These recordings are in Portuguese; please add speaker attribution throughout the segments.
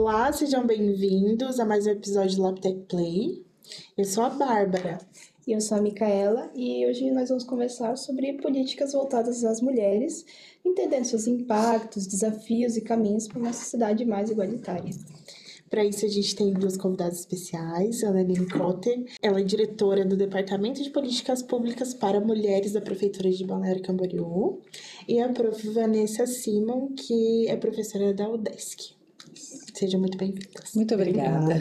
Speaker 1: Olá, sejam bem-vindos a mais um episódio do LabTech Play. Eu sou a Bárbara.
Speaker 2: E eu sou a Micaela, e hoje nós vamos conversar sobre políticas voltadas às mulheres, entendendo seus impactos, desafios e caminhos para uma sociedade mais igualitária.
Speaker 1: Para isso, a gente tem duas convidadas especiais, a Ana Aline Cotter. Ela é diretora do Departamento de Políticas Públicas para Mulheres da Prefeitura de Balneário Camboriú, e a prof. Vanessa Simon, que é professora da UDESC. Sejam muito bem-vindas.
Speaker 3: Muito obrigada.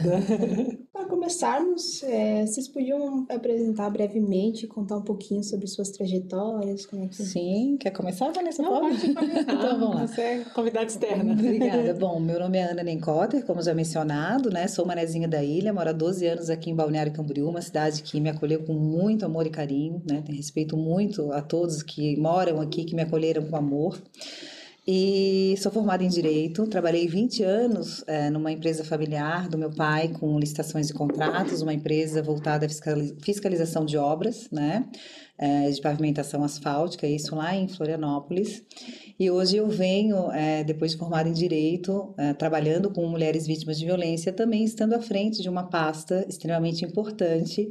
Speaker 2: Para começarmos, vocês podiam apresentar brevemente, contar um pouquinho sobre suas trajetórias? Como é que...
Speaker 3: Sim, quer começar, Vanessa?
Speaker 1: Pode começar.
Speaker 3: Então vamos lá.
Speaker 1: Você é convidada externa.
Speaker 3: Obrigada. Bom, meu nome é Ana Aline Cotter, como já mencionado, né? Sou manezinha da ilha, moro há 12 anos aqui em Balneário Camboriú, uma cidade que me acolheu com muito amor e carinho, né? Tenho respeito muito a todos que moram aqui, que me acolheram com amor. E sou formada em Direito, trabalhei 20 anos numa empresa familiar do meu pai com licitações de contratos, uma empresa voltada à fiscalização de obras, né, de pavimentação asfáltica, isso lá em Florianópolis. E hoje eu venho, depois de formada em Direito, trabalhando com mulheres vítimas de violência, também estando à frente de uma pasta extremamente importante,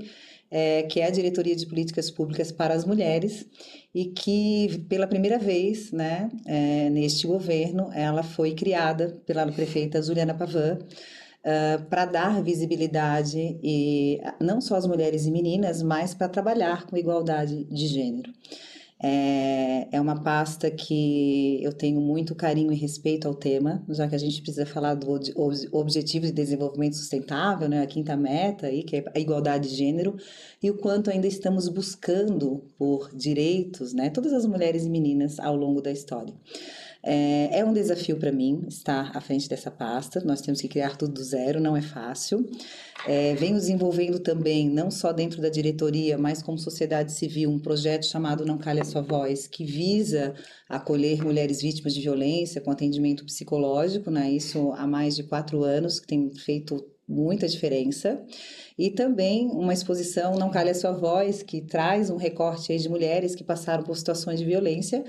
Speaker 3: que é a Diretoria de Políticas Públicas para as Mulheres, e que pela primeira vez, né, neste governo, ela foi criada pela prefeita Juliana Pavan, para dar visibilidade e não só às mulheres e meninas, mas para trabalhar com igualdade de gênero. É uma pasta que eu tenho muito carinho e respeito ao tema, já que a gente precisa falar do Objetivo de Desenvolvimento Sustentável, né, a quinta meta, aí, que é a igualdade de gênero, e o quanto ainda estamos buscando por direitos, né, todas as mulheres e meninas ao longo da história. É um desafio para mim estar à frente dessa pasta, nós temos que criar tudo do zero, não é fácil. Venho desenvolvendo também, não só dentro da diretoria, mas como sociedade civil, um projeto chamado Não Cale a Sua Voz, que visa acolher mulheres vítimas de violência com atendimento psicológico, né? Isso há mais de 4 anos, que tem feito muita diferença. E também uma exposição Não Cale a Sua Voz, que traz um recorte aí de mulheres que passaram por situações de violência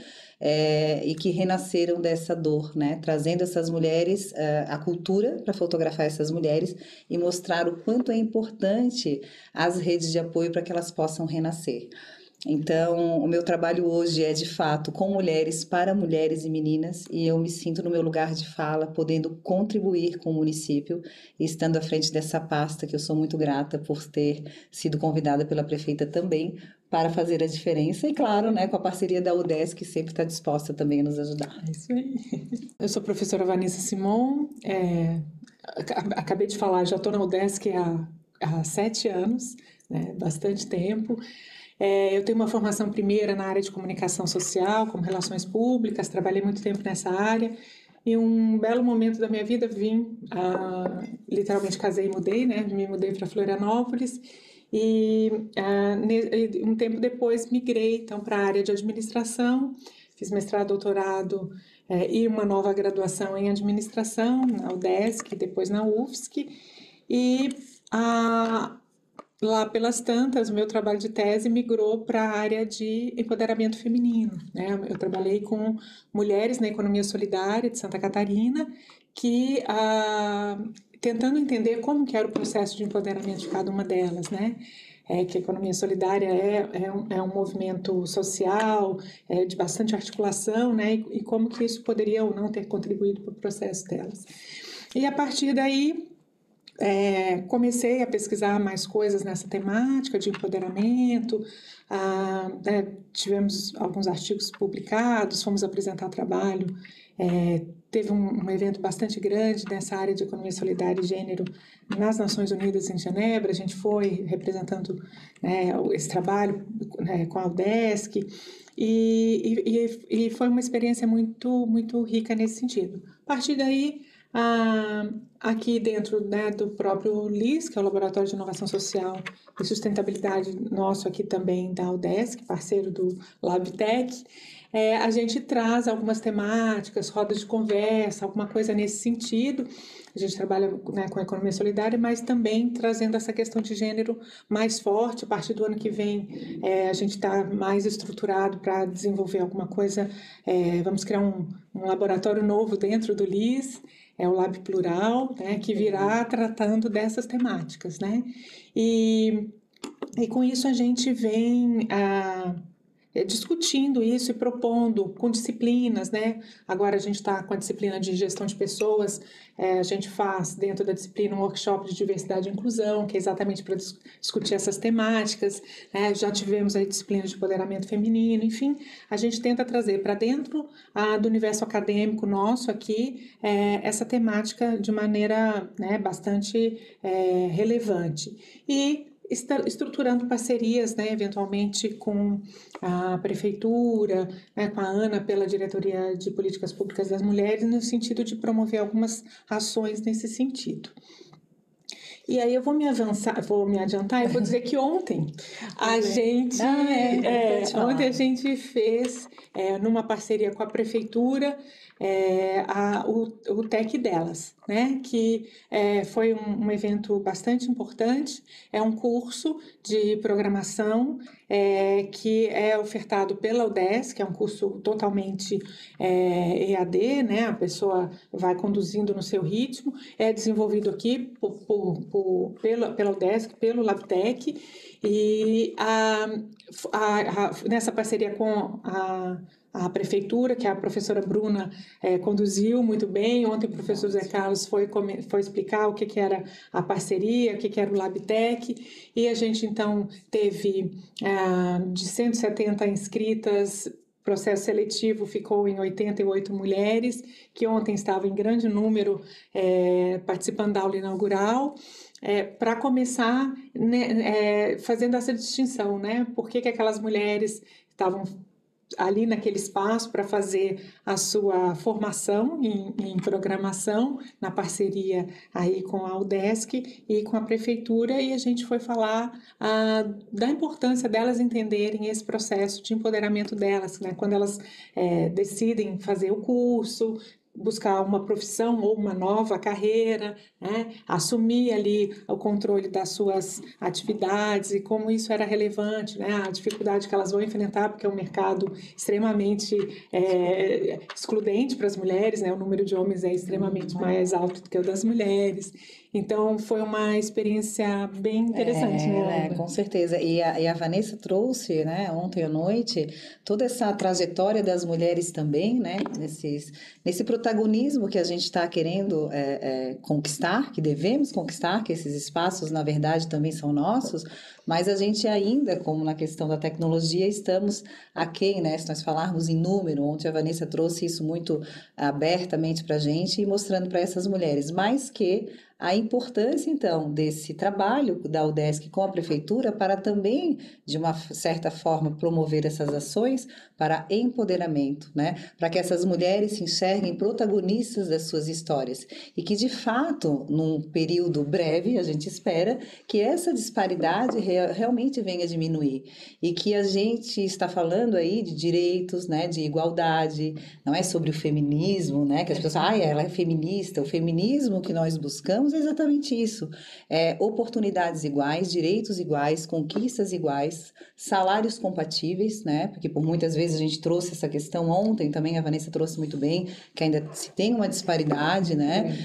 Speaker 3: e que renasceram dessa dor, né? Trazendo essas mulheres, a cultura para fotografar essas mulheres e mostrar o quanto é importante as redes de apoio para que elas possam renascer. Então, o meu trabalho hoje é, de fato, com mulheres, para mulheres e meninas, e eu me sinto no meu lugar de fala, podendo contribuir com o município, e estando à frente dessa pasta, que eu sou muito grata por ter sido convidada pela prefeita também, para fazer a diferença, e claro, né, com a parceria da UDESC, que sempre está disposta também a nos ajudar.
Speaker 4: É isso aí. Eu sou a professora Vanessa Simon, acabei de falar, já estou na UDESC há 7 anos, né, bastante tempo. Eu tenho uma formação primeira na área de comunicação social, como relações públicas, trabalhei muito tempo nessa área, e um belo momento da minha vida literalmente casei e mudei, né? Me mudei para Florianópolis, e um tempo depois migrei então para a área de administração, fiz mestrado, doutorado e uma nova graduação em administração na UDESC, depois na UFSC, e lá pelas tantas, o meu trabalho de tese migrou para a área de empoderamento feminino, né? Eu trabalhei com mulheres na economia solidária de Santa Catarina, que tentando entender como que era o processo de empoderamento de cada uma delas, né? Que a economia solidária é um movimento social, de bastante articulação, né? E como que isso poderia ou não ter contribuído para o processo delas. E a partir daí, comecei a pesquisar mais coisas nessa temática de empoderamento, tivemos alguns artigos publicados, fomos apresentar trabalho, teve um evento bastante grande nessa área de economia solidária e gênero nas Nações Unidas em Genebra, a gente foi representando esse trabalho com a UDESC, e foi uma experiência muito, muito rica nesse sentido. A partir daí, aqui dentro, né, do próprio LIS, que é o Laboratório de Inovação Social e Sustentabilidade nosso aqui também da UDESC, parceiro do LabTech, a gente traz algumas temáticas, rodas de conversa, alguma coisa nesse sentido. A gente trabalha, né, com a economia solidária, mas também trazendo essa questão de gênero mais forte. A partir do ano que vem, a gente está mais estruturado para desenvolver alguma coisa. Vamos criar um laboratório novo dentro do LIS, é o Lab Plural, né, que virá tratando dessas temáticas, né? E com isso a gente vem discutindo isso e propondo com disciplinas, né? Agora a gente está com a disciplina de gestão de pessoas, a gente faz dentro da disciplina um workshop de diversidade e inclusão, que é exatamente para discutir essas temáticas, né? Já tivemos a disciplina de empoderamento feminino, enfim, a gente tenta trazer para dentro do universo acadêmico nosso aqui essa temática de maneira, né, bastante relevante. E estruturando parcerias, né, eventualmente com a prefeitura, né, com a Ana pela Diretoria de Políticas Públicas das Mulheres, no sentido de promover algumas ações nesse sentido. E aí eu vou me adiantar e vou dizer que ontem a gente, ontem a gente fez, numa parceria com a prefeitura, o TEC delas, né? Que foi um evento bastante importante. É um curso de programação que é ofertado pela UDESC, que é um curso totalmente EAD, né? A pessoa vai conduzindo no seu ritmo. É desenvolvido aqui pela UDESC, pelo LabTech, e nessa parceria com a prefeitura, que a professora Bruna conduziu muito bem. Ontem o professor Zé Carlos foi explicar o que era a parceria, o que era o LabTech, e a gente então teve de 170 inscritas. O processo seletivo ficou em 88 mulheres, que ontem estavam em grande número participando da aula inaugural, para começar, né, fazendo essa distinção, né? Por que aquelas mulheres estavam ali naquele espaço para fazer a sua formação em programação, na parceria aí com a UDESC e com a prefeitura, e a gente foi falar da importância delas entenderem esse processo de empoderamento delas, né? Quando elas decidem fazer o curso, buscar uma profissão ou uma nova carreira, né? Assumir ali o controle das suas atividades e como isso era relevante, né? A dificuldade que elas vão enfrentar, porque é um mercado extremamente excludente para as mulheres, né? O número de homens é extremamente mais alto do que o das mulheres. Então, foi uma experiência bem interessante, né?
Speaker 3: Com certeza. E a Vanessa trouxe, né, ontem à noite, toda essa trajetória das mulheres também, né, nesse protagonismo que a gente está querendo conquistar, que devemos conquistar, que esses espaços, na verdade, também são nossos, mas a gente ainda, como na questão da tecnologia, estamos aquém, né? Se nós falarmos em número, ontem a Vanessa trouxe isso muito abertamente para a gente e mostrando para essas mulheres, mas que a importância, então, desse trabalho da UDESC com a prefeitura para também, de uma certa forma, promover essas ações para empoderamento, né? Para que essas mulheres se enxerguem protagonistas das suas histórias e que, de fato, num período breve, a gente espera que essa disparidade realmente venha a diminuir e que a gente está falando aí de direitos, né? De igualdade, não é sobre o feminismo, né? Que as pessoas falam, ela é feminista. O feminismo que nós buscamos é exatamente isso, oportunidades iguais, direitos iguais, conquistas iguais, salários compatíveis, né? Porque por muitas vezes a gente trouxe essa questão ontem, também a Vanessa trouxe muito bem, que ainda se tem uma disparidade, né?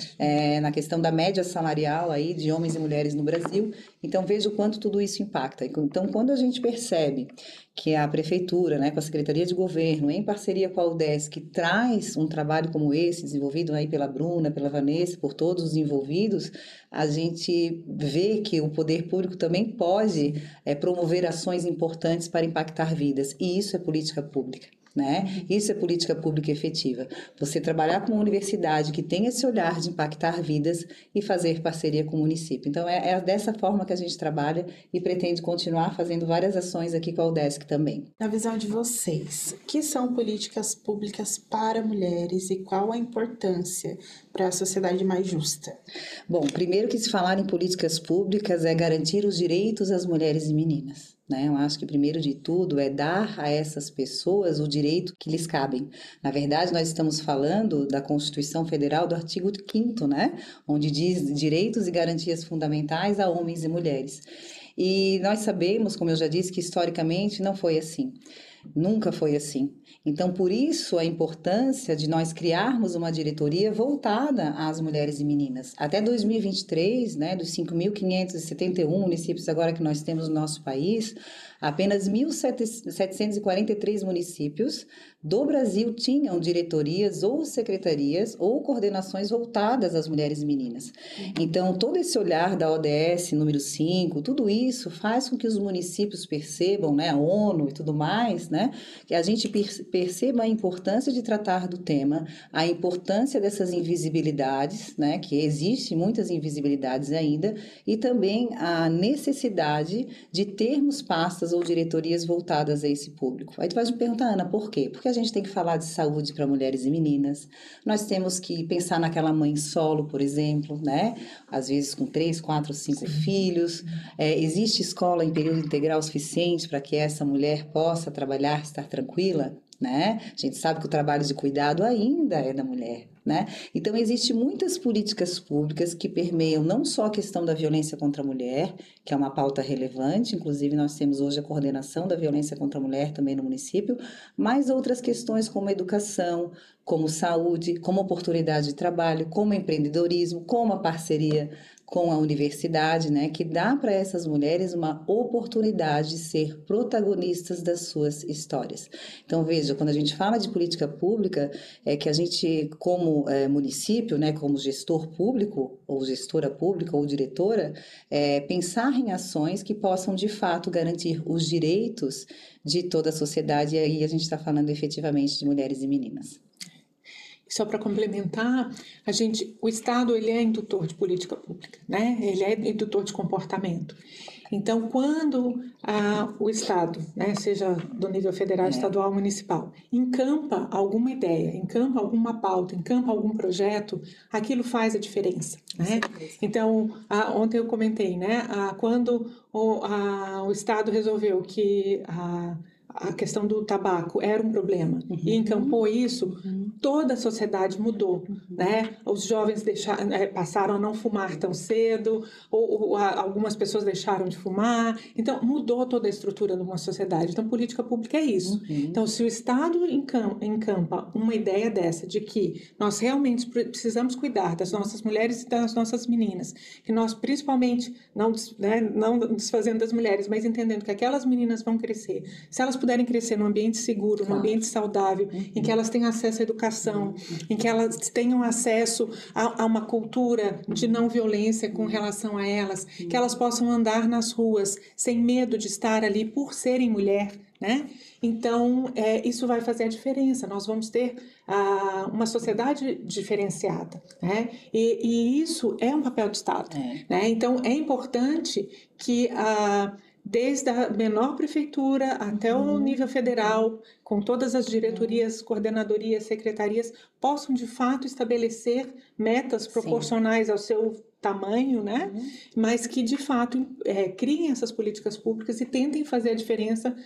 Speaker 3: Na questão da média salarial aí de homens e mulheres no Brasil. Então veja o quanto tudo isso impacta. Então quando a gente percebe que a prefeitura, né, com a Secretaria de Governo, em parceria com a UDESC, traz um trabalho como esse, desenvolvido aí pela Bruna, pela Vanessa, por todos os envolvidos, a gente vê que o poder público também pode promover ações importantes para impactar vidas, e isso é política pública. Né? Isso é política pública efetiva. Você trabalhar com uma universidade que tem esse olhar de impactar vidas e fazer parceria com o município. Então, é dessa forma que a gente trabalha e pretende continuar fazendo várias ações aqui com a UDESC também.
Speaker 1: Na visão de vocês, o que são políticas públicas para mulheres e qual a importância para a sociedade mais justa?
Speaker 3: Bom, primeiro que se falar em políticas públicas é garantir os direitos às mulheres e meninas. Eu acho que, primeiro de tudo, é dar a essas pessoas o direito que lhes cabem. Na verdade, nós estamos falando da Constituição Federal, do artigo 5º, né? Onde diz direitos e garantias fundamentais a homens e mulheres. E nós sabemos, como eu já disse, que historicamente não foi assim. Nunca foi assim. Então, por isso, a importância de nós criarmos uma diretoria voltada às mulheres e meninas. Até 2023, né, dos 5.571 municípios agora que nós temos no nosso país, apenas 1.743 municípios do Brasil tinham diretorias ou secretarias ou coordenações voltadas às mulheres e meninas. Então, todo esse olhar da ODS número 5, tudo isso faz com que os municípios percebam, né, a ONU e tudo mais, né, que a gente perceba a importância de tratar do tema, a importância dessas invisibilidades, né, que existem muitas invisibilidades ainda, e também a necessidade de termos pastas ou diretorias voltadas a esse público. Aí tu vai me perguntar, Ana, por quê? Porque a gente tem que falar de saúde para mulheres e meninas, nós temos que pensar naquela mãe solo, por exemplo, né? Às vezes com 3, 4, 5 filhos. Existe escola em período integral suficiente para que essa mulher possa trabalhar, estar tranquila? Né? A gente sabe que o trabalho de cuidado ainda é da mulher, né? Então, existem muitas políticas públicas que permeiam não só a questão da violência contra a mulher, que é uma pauta relevante, inclusive nós temos hoje a coordenação da violência contra a mulher também no município, mas outras questões como educação, como saúde, como oportunidade de trabalho, como empreendedorismo, como a parceria com a universidade, né, que dá para essas mulheres uma oportunidade de ser protagonistas das suas histórias. Então, veja, quando a gente fala de política pública, é que a gente, como município, né, como gestor público, ou gestora pública, ou diretora, pensar em ações que possam, de fato, garantir os direitos de toda a sociedade, e aí a gente está falando efetivamente de mulheres e meninas.
Speaker 4: Só para complementar, o Estado ele é indutor de política pública, né? Ele é indutor de comportamento. Então, quando o Estado, né, seja do nível federal, estadual, municipal, encampa alguma ideia, encampa alguma pauta, encampa algum projeto, aquilo faz a diferença, né? Então, ontem eu comentei, né, quando o Estado resolveu que a questão do tabaco era um problema e encampou isso, toda a sociedade mudou, né? Os jovens passaram a não fumar tão cedo, ou algumas pessoas deixaram de fumar, então mudou toda a estrutura de uma sociedade. Então, política pública é isso. Então, se o Estado encampa uma ideia dessa, de que nós realmente precisamos cuidar das nossas mulheres e das nossas meninas, que nós principalmente, não desfazendo das mulheres, mas entendendo que aquelas meninas vão crescer, se elas puderem crescer num ambiente seguro, num ambiente saudável, em que elas tenham acesso à educação, em que elas tenham acesso a uma cultura de não violência com relação a elas, que elas possam andar nas ruas sem medo de estar ali por serem mulher, né? Então, isso vai fazer a diferença. Nós vamos ter uma sociedade diferenciada, né? E isso é um papel do Estado, né? Então, é importante que desde a menor prefeitura até o nível federal, com todas as diretorias, coordenadorias, secretarias, possam de fato estabelecer metas proporcionais ao seu tamanho, né? Mas que de fato criem essas políticas públicas e tentem fazer a diferença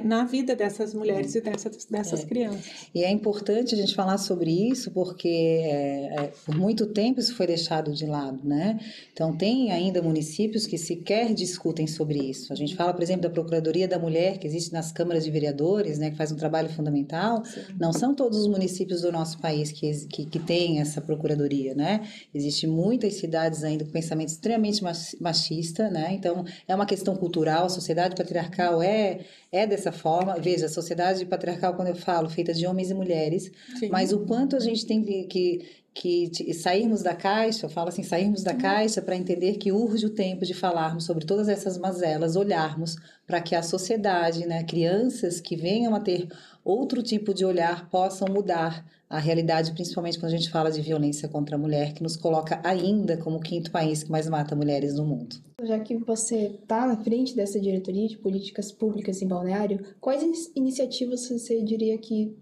Speaker 4: na vida dessas mulheres e dessas crianças.
Speaker 3: E é importante a gente falar sobre isso porque por muito tempo isso foi deixado de lado, né? Então tem ainda municípios que sequer discutem sobre isso. A gente fala, por exemplo, da Procuradoria da Mulher que existe nas câmaras de vereadores, né? Que faz um trabalho fundamental. Sim. Não são todos os municípios do nosso país que têm essa procuradoria, né? Existem muitas cidades ainda com pensamento extremamente machista, né? Então, é uma questão cultural, a sociedade patriarcal é dessa forma. Veja, a sociedade patriarcal, quando eu falo, feita de homens e mulheres, sim, mas o quanto a gente tem que sairmos da caixa, eu falo assim, sairmos da caixa para entender que urge o tempo de falarmos sobre todas essas mazelas, olharmos para que a sociedade, né, crianças que venham a ter outro tipo de olhar possam mudar a realidade, principalmente quando a gente fala de violência contra a mulher, que nos coloca ainda como o 5º país que mais mata mulheres no mundo.
Speaker 2: Já que você está na frente dessa diretoria de políticas públicas em Balneário, quais iniciativas você diria que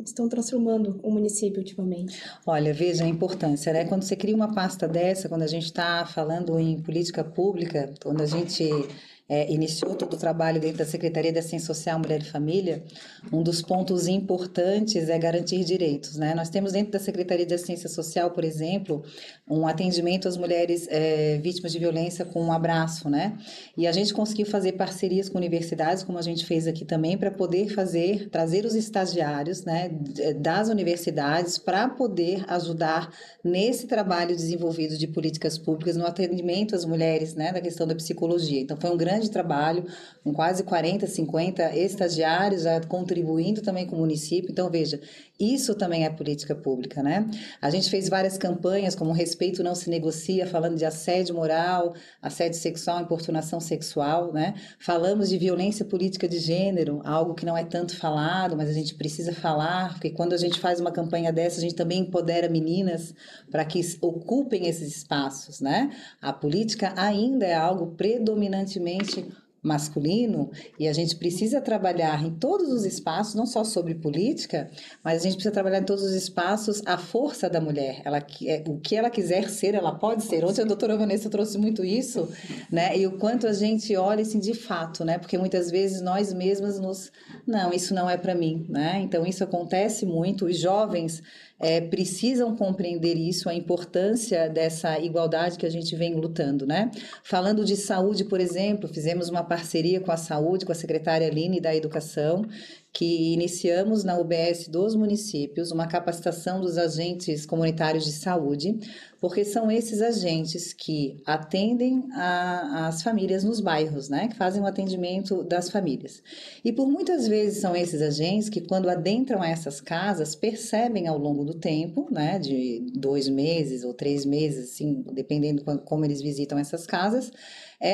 Speaker 2: estão transformando o município ultimamente?
Speaker 3: Olha, veja a importância, né? Quando você cria uma pasta dessa, quando a gente está falando em política pública, quando a gente iniciou todo o trabalho dentro da Secretaria de Assistência Social, Mulher e Família, um dos pontos importantes é garantir direitos, né? Nós temos dentro da Secretaria de Assistência Social, por exemplo, um atendimento às mulheres vítimas de violência com um abraço, né? E a gente conseguiu fazer parcerias com universidades, como a gente fez aqui também, para poder trazer os estagiários, né, das universidades para poder ajudar nesse trabalho desenvolvido de políticas públicas no atendimento às mulheres, né, da questão da psicologia. Então, foi um grande trabalho, com quase 40, 50 estagiários já contribuindo também com o município. Então, veja, isso também é política pública, né? A gente fez várias campanhas, como Respeito Não Se Negocia, falando de assédio moral, assédio sexual, importunação sexual, né? Falamos de violência política de gênero, algo que não é tanto falado, mas a gente precisa falar, porque quando a gente faz uma campanha dessa, a gente também empodera meninas para que ocupem esses espaços, né? A política ainda é algo predominantemente masculino e a gente precisa trabalhar em todos os espaços, não só sobre política, mas a gente precisa trabalhar em todos os espaços a força da mulher. O que ela quiser ser, ela pode ser. Ontem a doutora Vanessa trouxe muito isso, né? E o quanto a gente olha assim de fato, né? Porque muitas vezes nós mesmas não, isso não é para mim, né? Então isso acontece muito. Os jovens precisam compreender isso, a importância dessa igualdade que a gente vem lutando, né? Falando de saúde, por exemplo, fizemos uma parceria com a saúde, com a secretária Aline da Educação, que iniciamos na UBS dos municípios uma capacitação dos agentes comunitários de saúde, porque são esses agentes que atendem as famílias nos bairros, né? Que fazem o atendimento das famílias. E por muitas vezes são esses agentes que, quando adentram essas casas, percebem ao longo do tempo, né? De 2 meses ou 3 meses, assim, dependendo como eles visitam essas casas,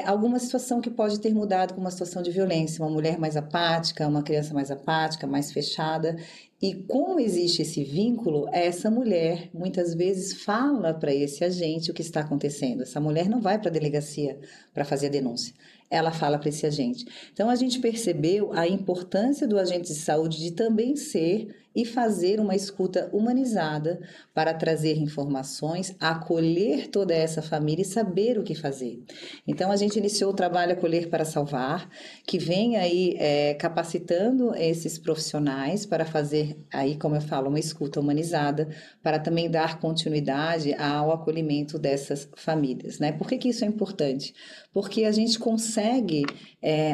Speaker 3: alguma situação que pode ter mudado com uma situação de violência, uma mulher mais apática, uma criança mais apática, mais fechada. E como existe esse vínculo, essa mulher muitas vezes fala para esse agente o que está acontecendo. Essa mulher não vai para a delegacia para fazer a denúncia. Ela fala para esse agente. Então, a gente percebeu a importância do agente de saúde de também ser e fazer uma escuta humanizada para trazer informações, acolher toda essa família e saber o que fazer. Então, a gente iniciou o trabalho Acolher para Salvar, que vem aí capacitando esses profissionais para fazer, aí, como eu falo, uma escuta humanizada, para também dar continuidade ao acolhimento dessas famílias, né? Por que isso é importante? Porque a gente consegue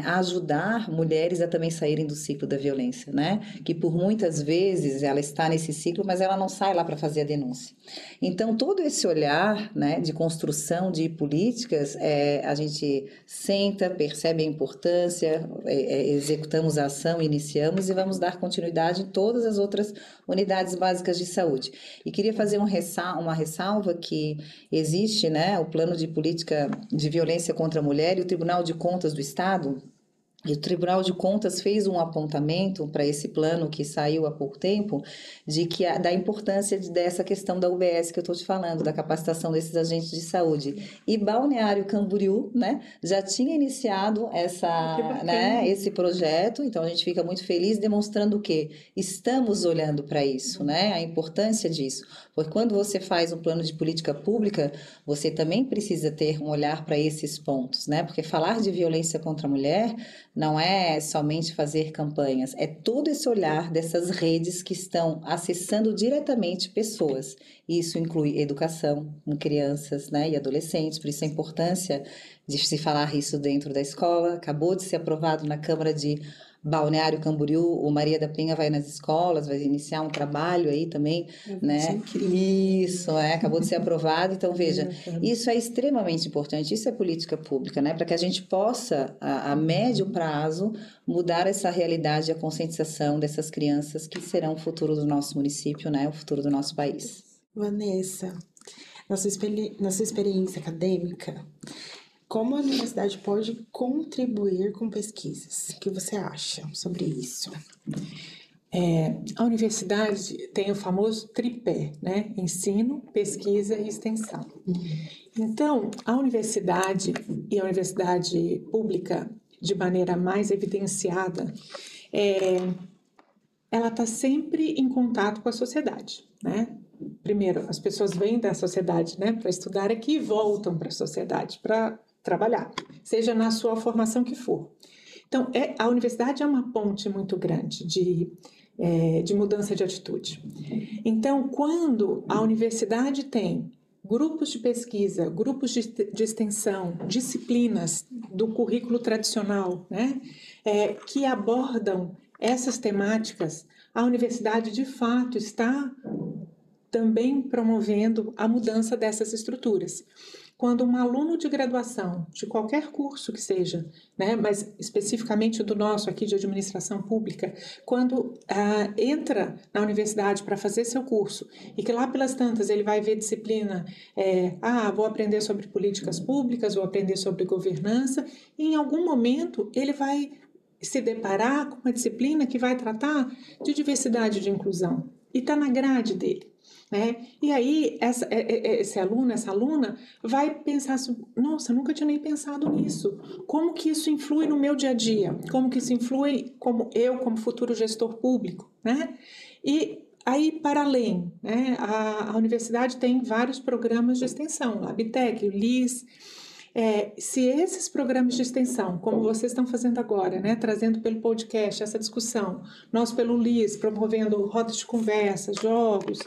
Speaker 3: ajudar mulheres a também saírem do ciclo da violência, né? Que por muitas vezes ela está nesse ciclo, mas ela não sai lá para fazer a denúncia. Então, todo esse olhar, né, de construção de políticas, a gente senta, percebe a importância, executamos a ação, iniciamos e vamos dar continuidade em todas as outras unidades básicas de saúde. E queria fazer uma ressalva que existe, né, o plano de política de violência contra a mulher e o Tribunal de Contas do Estado. E o Tribunal de Contas fez um apontamento para esse plano que saiu há pouco tempo, da importância dessa questão da UBS que eu estou te falando, da capacitação desses agentes de saúde. E Balneário Camboriú, né, já tinha iniciado esse projeto, então a gente fica muito feliz, demonstrando que estamos olhando para isso, né, a importância disso. Porque quando você faz um plano de política pública, você também precisa ter um olhar para esses pontos, né, porque falar de violência contra a mulher não é somente fazer campanhas, é todo esse olhar dessas redes que estão acessando diretamente pessoas. Isso inclui educação com crianças, né, e adolescentes, por isso a importância de se falar isso dentro da escola. Acabou de ser aprovado na Câmara de Balneário Camboriú, o Maria da Penha vai nas escolas, vai iniciar um trabalho aí também, né? Isso, acabou de ser aprovado. Então, veja, isso é extremamente importante, isso é política pública, né? Para que a gente possa, a médio prazo, mudar essa realidade, a conscientização dessas crianças que serão o futuro do nosso município, né? O futuro do nosso país.
Speaker 1: Vanessa, na sua experiência acadêmica, como a universidade pode contribuir com pesquisas? O que você acha sobre isso?
Speaker 4: A universidade tem o famoso tripé, né? Ensino, pesquisa e extensão. Então, a universidade e a universidade pública, de maneira mais evidenciada, ela está sempre em contato com a sociedade, né? Primeiro, as pessoas vêm da sociedade, né, para estudar aqui e voltam para a sociedade, para trabalhar, seja na sua formação que for. Então, a universidade é uma ponte muito grande de mudança de atitude. Então, quando a universidade tem grupos de pesquisa, grupos de extensão, disciplinas do currículo tradicional, né, que abordam essas temáticas, a universidade, de fato, está também promovendo a mudança dessas estruturas. Quando um aluno de graduação, de qualquer curso que seja, né, mas especificamente do nosso aqui de administração pública, quando entra na universidade para fazer seu curso e que lá pelas tantas ele vai ver disciplina, vou aprender sobre políticas públicas, vou aprender sobre governança, e em algum momento ele vai se deparar com uma disciplina que vai tratar de diversidade e de inclusão, e está na grade dele. E aí esse aluno, essa aluna vai pensar assim, nossa, nunca tinha nem pensado nisso, como que isso influi no meu dia a dia, como que isso influi como futuro gestor público, né? E aí, para além, né, a universidade tem vários programas de extensão, o Labtec, o LIS. Se esses programas de extensão, como vocês estão fazendo agora, né, trazendo pelo podcast essa discussão, nós pelo LIS, promovendo rodas de conversa, jogos,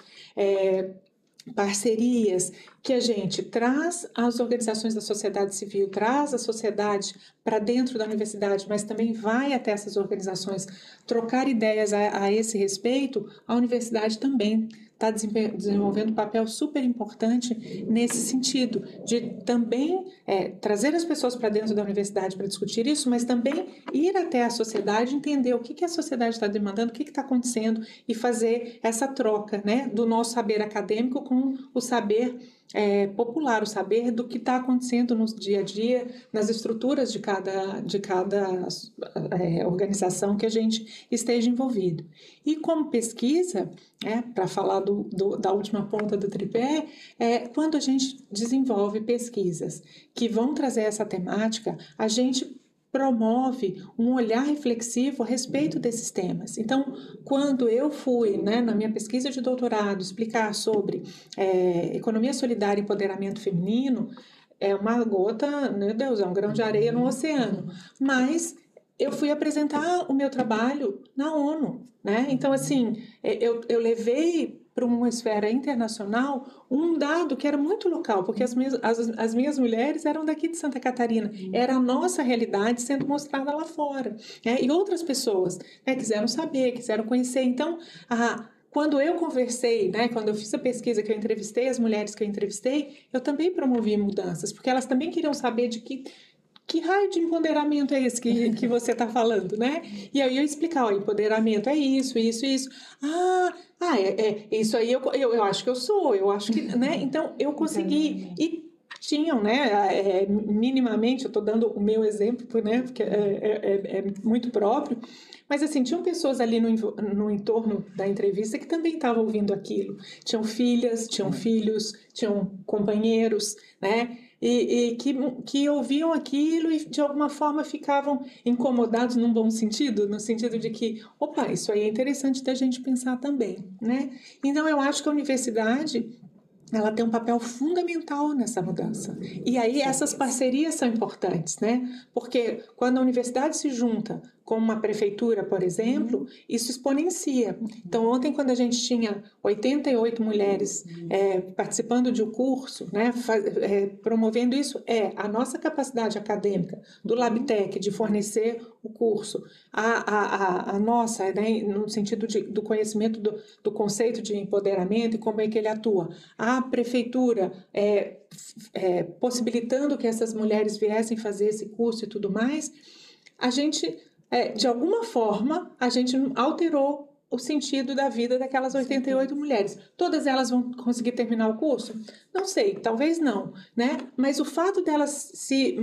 Speaker 4: parcerias, que a gente traz as organizações da sociedade civil, traz a sociedade para dentro da universidade, mas também vai até essas organizações trocar ideias a esse respeito, a universidade também está desenvolvendo um papel super importante nesse sentido, de também trazer as pessoas para dentro da universidade para discutir isso, mas também ir até a sociedade, entender o que a sociedade está demandando, o que está acontecendo e fazer essa troca, né, do nosso saber acadêmico com o saber popular, o saber do que está acontecendo no dia a dia, nas estruturas de cada organização que a gente esteja envolvido. E como pesquisa, para falar da última ponta do tripé, quando a gente desenvolve pesquisas que vão trazer essa temática, a gente promove um olhar reflexivo a respeito desses temas. Então, quando eu fui, né, na minha pesquisa de doutorado, explicar sobre economia solidária e empoderamento feminino, é uma gota, meu Deus, é um grão de areia no oceano, mas eu fui apresentar o meu trabalho na ONU, né? Então, assim, eu levei para uma esfera internacional um dado que era muito local, porque as minhas mulheres eram daqui de Santa Catarina, era a nossa realidade sendo mostrada lá fora, né? E outras pessoas, né, quiseram saber, quiseram conhecer. Então, quando eu conversei, né, quando eu fiz a pesquisa que eu entrevistei, as mulheres que eu entrevistei, eu também promovi mudanças, porque elas também queriam saber de que raio de empoderamento é esse que você está falando, né? E aí eu explicar, ó, empoderamento é isso, isso, isso. Isso aí eu acho que eu sou, eu acho que, né? Então, eu consegui, e tinham, né, minimamente, eu estou dando o meu exemplo, né, porque é muito próprio, mas assim, tinham pessoas ali no entorno da entrevista que também estavam ouvindo aquilo. Tinham filhas, tinham filhos, tinham companheiros, né? E que ouviam aquilo e de alguma forma ficavam incomodados num bom sentido, no sentido de que, opa, isso aí é interessante da gente pensar também, né? Então, eu acho que a universidade, ela tem um papel fundamental nessa mudança. E aí essas parcerias são importantes, né? Porque quando a universidade se junta com uma prefeitura, por exemplo, isso exponencia. Então, ontem, quando a gente tinha 88 mulheres participando de um curso, né, promovendo isso, a nossa capacidade acadêmica do Labtec de fornecer o curso, a nossa, né, no sentido do conhecimento do conceito de empoderamento e como é que ele atua, a prefeitura possibilitando que essas mulheres viessem fazer esse curso e tudo mais, a gente, de alguma forma, a gente alterou o sentido da vida daquelas 88 mulheres. Todas elas vão conseguir terminar o curso? Não sei, talvez não, né? Mas o fato delas se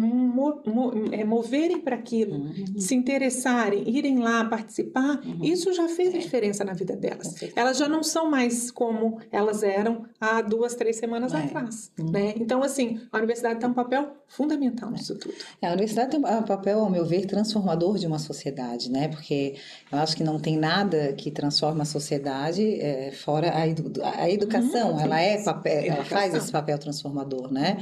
Speaker 4: moverem para aquilo, se interessarem, irem lá participar, isso já fez a diferença na vida delas. Elas já não são mais como elas eram há 2, 3 semanas atrás, né? Então, assim, a universidade tem um papel fundamental nisso tudo.
Speaker 3: A universidade tem um papel, ao meu ver, transformador de uma sociedade, né? Porque eu acho que não tem nada que transforma a sociedade, fora a educação, ela faz esse papel transformador, né?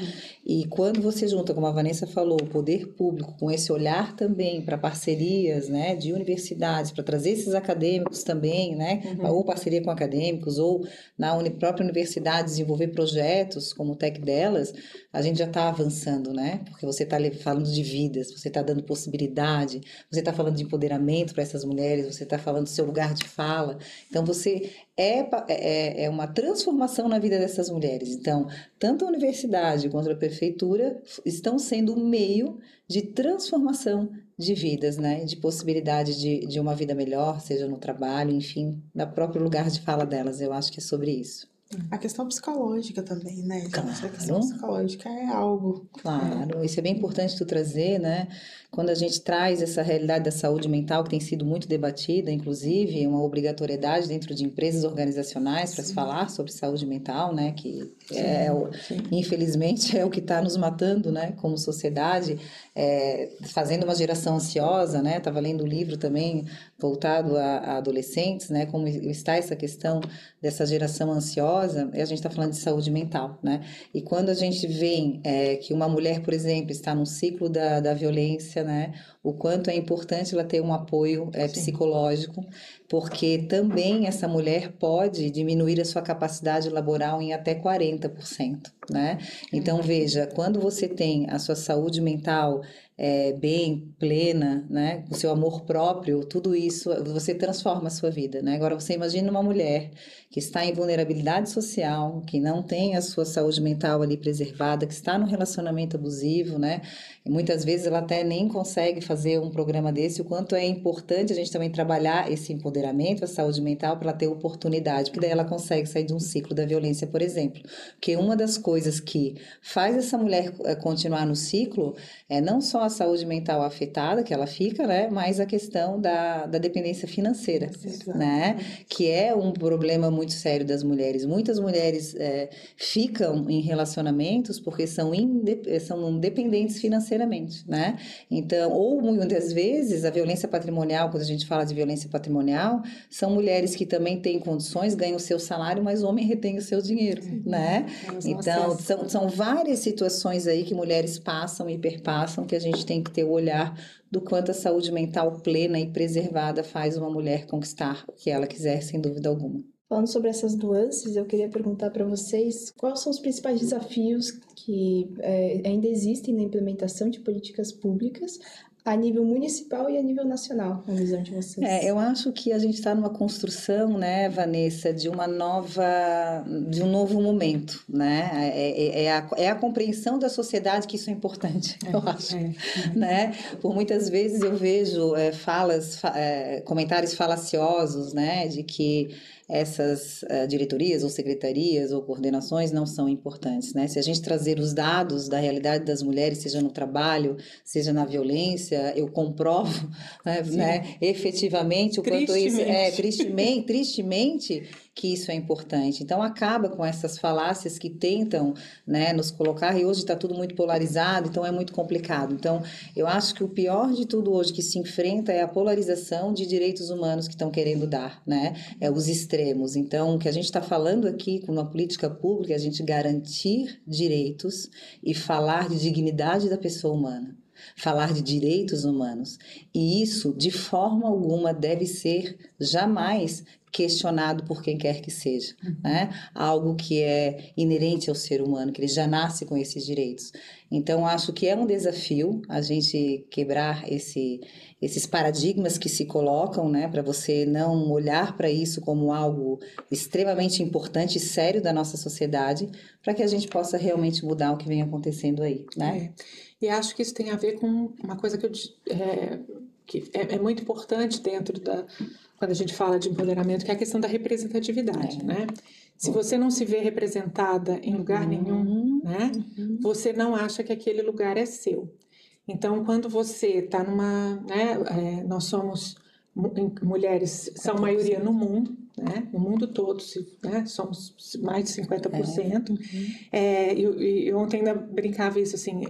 Speaker 3: E quando você junta, como a Vanessa falou, o poder público com esse olhar também para parcerias, né, de universidades, para trazer esses acadêmicos também, né, ou parceria com acadêmicos, ou na própria universidade desenvolver projetos como o Tech delas, a gente já está avançando, né? Porque você está falando de vidas, você está dando possibilidade, você está falando de empoderamento para essas mulheres, você está falando do seu lugar de fala. Então, você é uma transformação na vida dessas mulheres. Então, tanto a universidade quanto a prefeitura estão sendo um meio de transformação de vidas, né? De possibilidade de uma vida melhor, seja no trabalho, enfim, no próprio lugar de fala delas. Eu acho que é sobre isso.
Speaker 1: A questão psicológica também, né, gente?
Speaker 3: Claro.
Speaker 1: A questão psicológica é algo...
Speaker 3: Claro, isso é bem importante tu trazer, né? Quando a gente traz essa realidade da saúde mental, que tem sido muito debatida, inclusive, uma obrigatoriedade dentro de empresas organizacionais para se falar sobre saúde mental, né? Que infelizmente é o que está nos matando, né? Como sociedade, fazendo uma geração ansiosa, né? Estava lendo um livro também voltado a adolescentes, né? Como está essa questão dessa geração ansiosa, e a gente está falando de saúde mental, né? E quando a gente vê que uma mulher, por exemplo, está num ciclo da violência, né? O quanto é importante ela ter um apoio psicológico, porque também essa mulher pode diminuir a sua capacidade laboral em até 40%, né? Então, veja, quando você tem a sua saúde mental bem, plena, né? O seu amor próprio, tudo isso, você transforma a sua vida, né? Agora, você imagina uma mulher que está em vulnerabilidade social, que não tem a sua saúde mental ali preservada, que está num relacionamento abusivo, né? E muitas vezes ela até nem consegue fazer um programa desse, o quanto é importante a gente também trabalhar esse empoderamento, a saúde mental, para ela ter oportunidade, porque daí ela consegue sair de um ciclo da violência, por exemplo. Porque uma das coisas que faz essa mulher continuar no ciclo é não só a saúde mental afetada, que ela fica, né? Mas a questão da dependência financeira, né? Que é um problema muito sério das mulheres. Muitas mulheres ficam em relacionamentos porque são dependentes financeiramente, né? Então, ou muitas vezes a violência patrimonial, quando a gente fala de violência patrimonial, são mulheres que também têm condições, ganham o seu salário, mas o homem retém o seu dinheiro, né? Então, são várias situações aí que mulheres passam e perpassam, que a gente tem que ter o olhar do quanto a saúde mental plena e preservada faz uma mulher conquistar o que ela quiser, sem dúvida alguma.
Speaker 2: Falando sobre essas nuances, eu queria perguntar para vocês quais são os principais desafios que ainda existem na implementação de políticas públicas a nível municipal e a nível nacional, na visão de vocês.
Speaker 3: Eu acho que a gente está numa construção, né, Vanessa, de um novo momento, né? É a compreensão da sociedade que isso é importante, eu acho, né? Por muitas vezes eu vejo comentários falaciosos, né, de que essas diretorias ou secretarias ou coordenações não são importantes, né? Se a gente trazer os dados da realidade das mulheres, seja no trabalho, seja na violência, eu comprovo, né, efetivamente o quanto isso tristemente que isso é importante. Então, acaba com essas falácias que tentam, né, nos colocar, e hoje está tudo muito polarizado, então é muito complicado. Então, eu acho que o pior de tudo hoje que se enfrenta é a polarização de direitos humanos que estão querendo dar, né? Os extremos. Então, o que a gente está falando aqui com uma política pública é a gente garantir direitos e falar de dignidade da pessoa humana. Falar de direitos humanos. E isso, de forma alguma, deve ser jamais questionado por quem quer que seja, né? Algo que é inerente ao ser humano, que ele já nasce com esses direitos. Então, acho que é um desafio a gente quebrar esses paradigmas que se colocam, né? Para você não olhar para isso como algo extremamente importante e sério da nossa sociedade, para que a gente possa realmente mudar o que vem acontecendo aí, né?
Speaker 4: E acho que isso tem a ver com uma coisa que é muito importante quando a gente fala de empoderamento, que é a questão da representatividade, né? Se você não se vê representada em lugar nenhum, né? Você não acha que aquele lugar é seu. Então, quando você está nós somos mulheres, são maioria no mundo, né? No mundo todo, né? Somos mais de 50%. E ontem ainda brincava isso assim,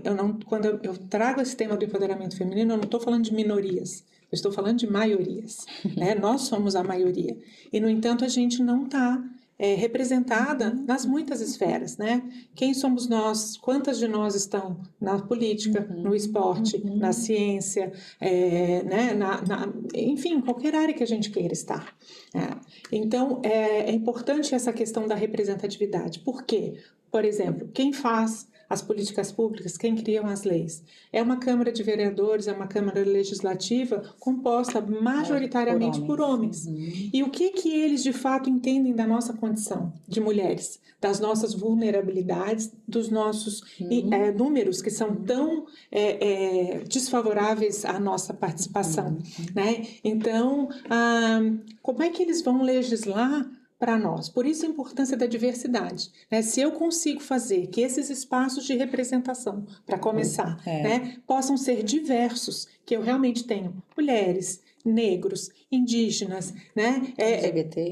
Speaker 4: quando eu trago esse tema do empoderamento feminino, eu não estou falando de minorias, Eu estou falando de maiorias, né? Nós somos a maioria. E, no entanto, a gente não está representada nas muitas esferas, né? Quem somos nós? Quantas de nós estão na política, no esporte, na ciência, né? Enfim, qualquer área que a gente queira estar. Então, é importante essa questão da representatividade. Por quê? Por exemplo, quem faz as políticas públicas, quem criam as leis? É uma Câmara de Vereadores, é uma Câmara Legislativa composta majoritariamente por homens. E o que eles de fato entendem da nossa condição de mulheres, das nossas vulnerabilidades, dos nossos números que são tão desfavoráveis à nossa participação, né? Então, como é que eles vão legislar para nós? Por isso a importância da diversidade, né? Se eu consigo fazer que esses espaços de representação, para começar, né, possam ser diversos, que eu realmente tenho mulheres, negros, indígenas, né,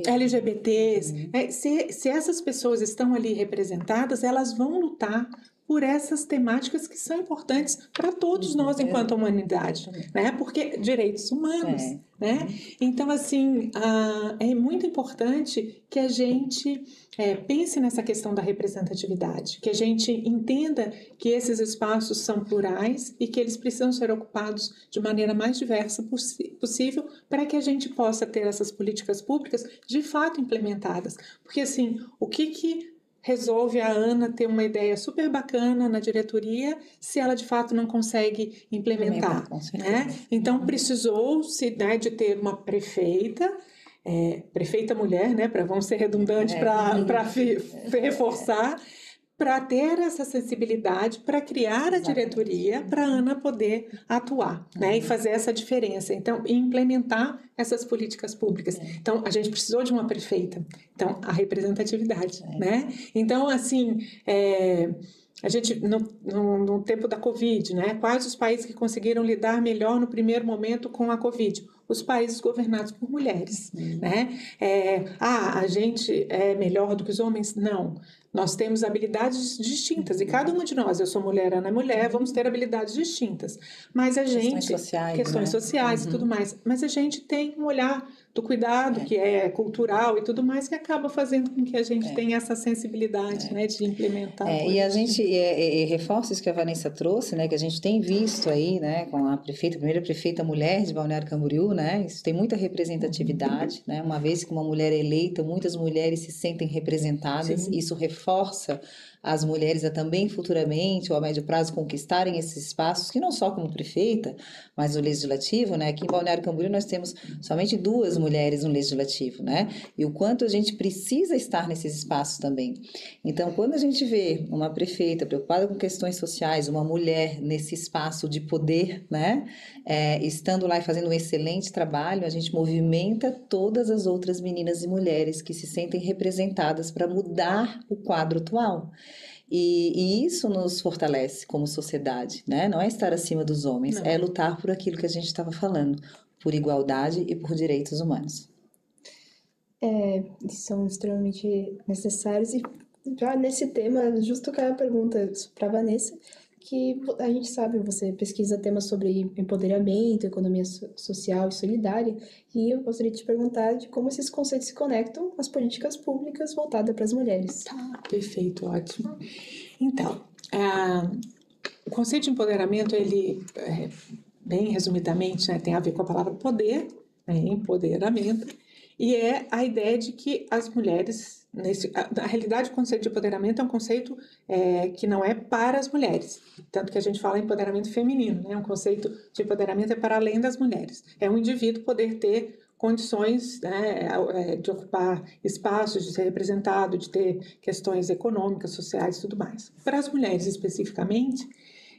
Speaker 4: LGBTs, né? Se essas pessoas estão ali representadas, elas vão lutar por essas temáticas que são importantes para todos nós enquanto humanidade, né? Porque direitos humanos, né? Então, assim, é muito importante que a gente pense nessa questão da representatividade, que a gente entenda que esses espaços são plurais e que eles precisam ser ocupados de maneira mais diversa possível para que a gente possa ter essas políticas públicas de fato implementadas. Porque, assim, o que resolve a Ana ter uma ideia super bacana na diretoria se ela de fato não consegue implementar, né? Então precisou-se, né, de ter uma prefeita mulher, né, vamos ser redundantes para reforçar, para ter essa sensibilidade, para criar a diretoria, para a Ana poder atuar, né, e fazer essa diferença, então, e implementar essas políticas públicas. Então, a gente precisou de uma prefeita, então, a representatividade, né? Então, assim, a gente, no tempo da Covid, né, quais os países que conseguiram lidar melhor no primeiro momento com a Covid? Os países governados por mulheres, né? A gente é melhor do que os homens? Não. Nós temos habilidades distintas e cada uma de nós, eu sou mulher, Ana é mulher, vamos ter habilidades distintas. Mas a gente... Questões sociais e tudo mais. Mas a gente tem um olhar do cuidado, que é cultural e tudo mais, que acaba fazendo com que a gente tenha essa sensibilidade, né, de implementar.
Speaker 3: E a gente reforça isso que a Vanessa trouxe, né, que a gente tem visto aí, né, com a primeira prefeita mulher de Balneário Camboriú, né, isso tem muita representatividade, né, uma vez que uma mulher é eleita, muitas mulheres se sentem representadas, isso reforça as mulheres a também futuramente ou a médio prazo conquistarem esses espaços, que não só como prefeita, mas no legislativo, né? Aqui em Balneário Camboriú nós temos somente 2 mulheres no legislativo, né? E o quanto a gente precisa estar nesses espaços também. Então, quando a gente vê uma prefeita preocupada com questões sociais, uma mulher nesse espaço de poder, né? Estando lá e fazendo um excelente trabalho, a gente movimenta todas as outras meninas e mulheres que se sentem representadas para mudar o quadro atual. E isso nos fortalece como sociedade, né? Não é estar acima dos homens, é lutar por aquilo que a gente estava falando, por igualdade e por direitos humanos.
Speaker 2: São extremamente necessários. E já nesse tema, justo que a pergunta para a Vanessa, que a gente sabe, você pesquisa temas sobre empoderamento, economia social e solidária, e eu gostaria de te perguntar de como esses conceitos se conectam às políticas públicas voltadas para as mulheres.
Speaker 4: Perfeito, ótimo. Então, o conceito de empoderamento, ele, bem resumidamente, né, tem a ver com a palavra poder, né, empoderamento, e é a ideia de que as mulheres, na realidade, o conceito de empoderamento é um conceito que não é para as mulheres, tanto que a gente fala em empoderamento feminino, né? Um conceito de empoderamento é para além das mulheres, é um indivíduo poder ter condições, né, de ocupar espaços, de ser representado, de ter questões econômicas, sociais e tudo mais. Para as mulheres especificamente,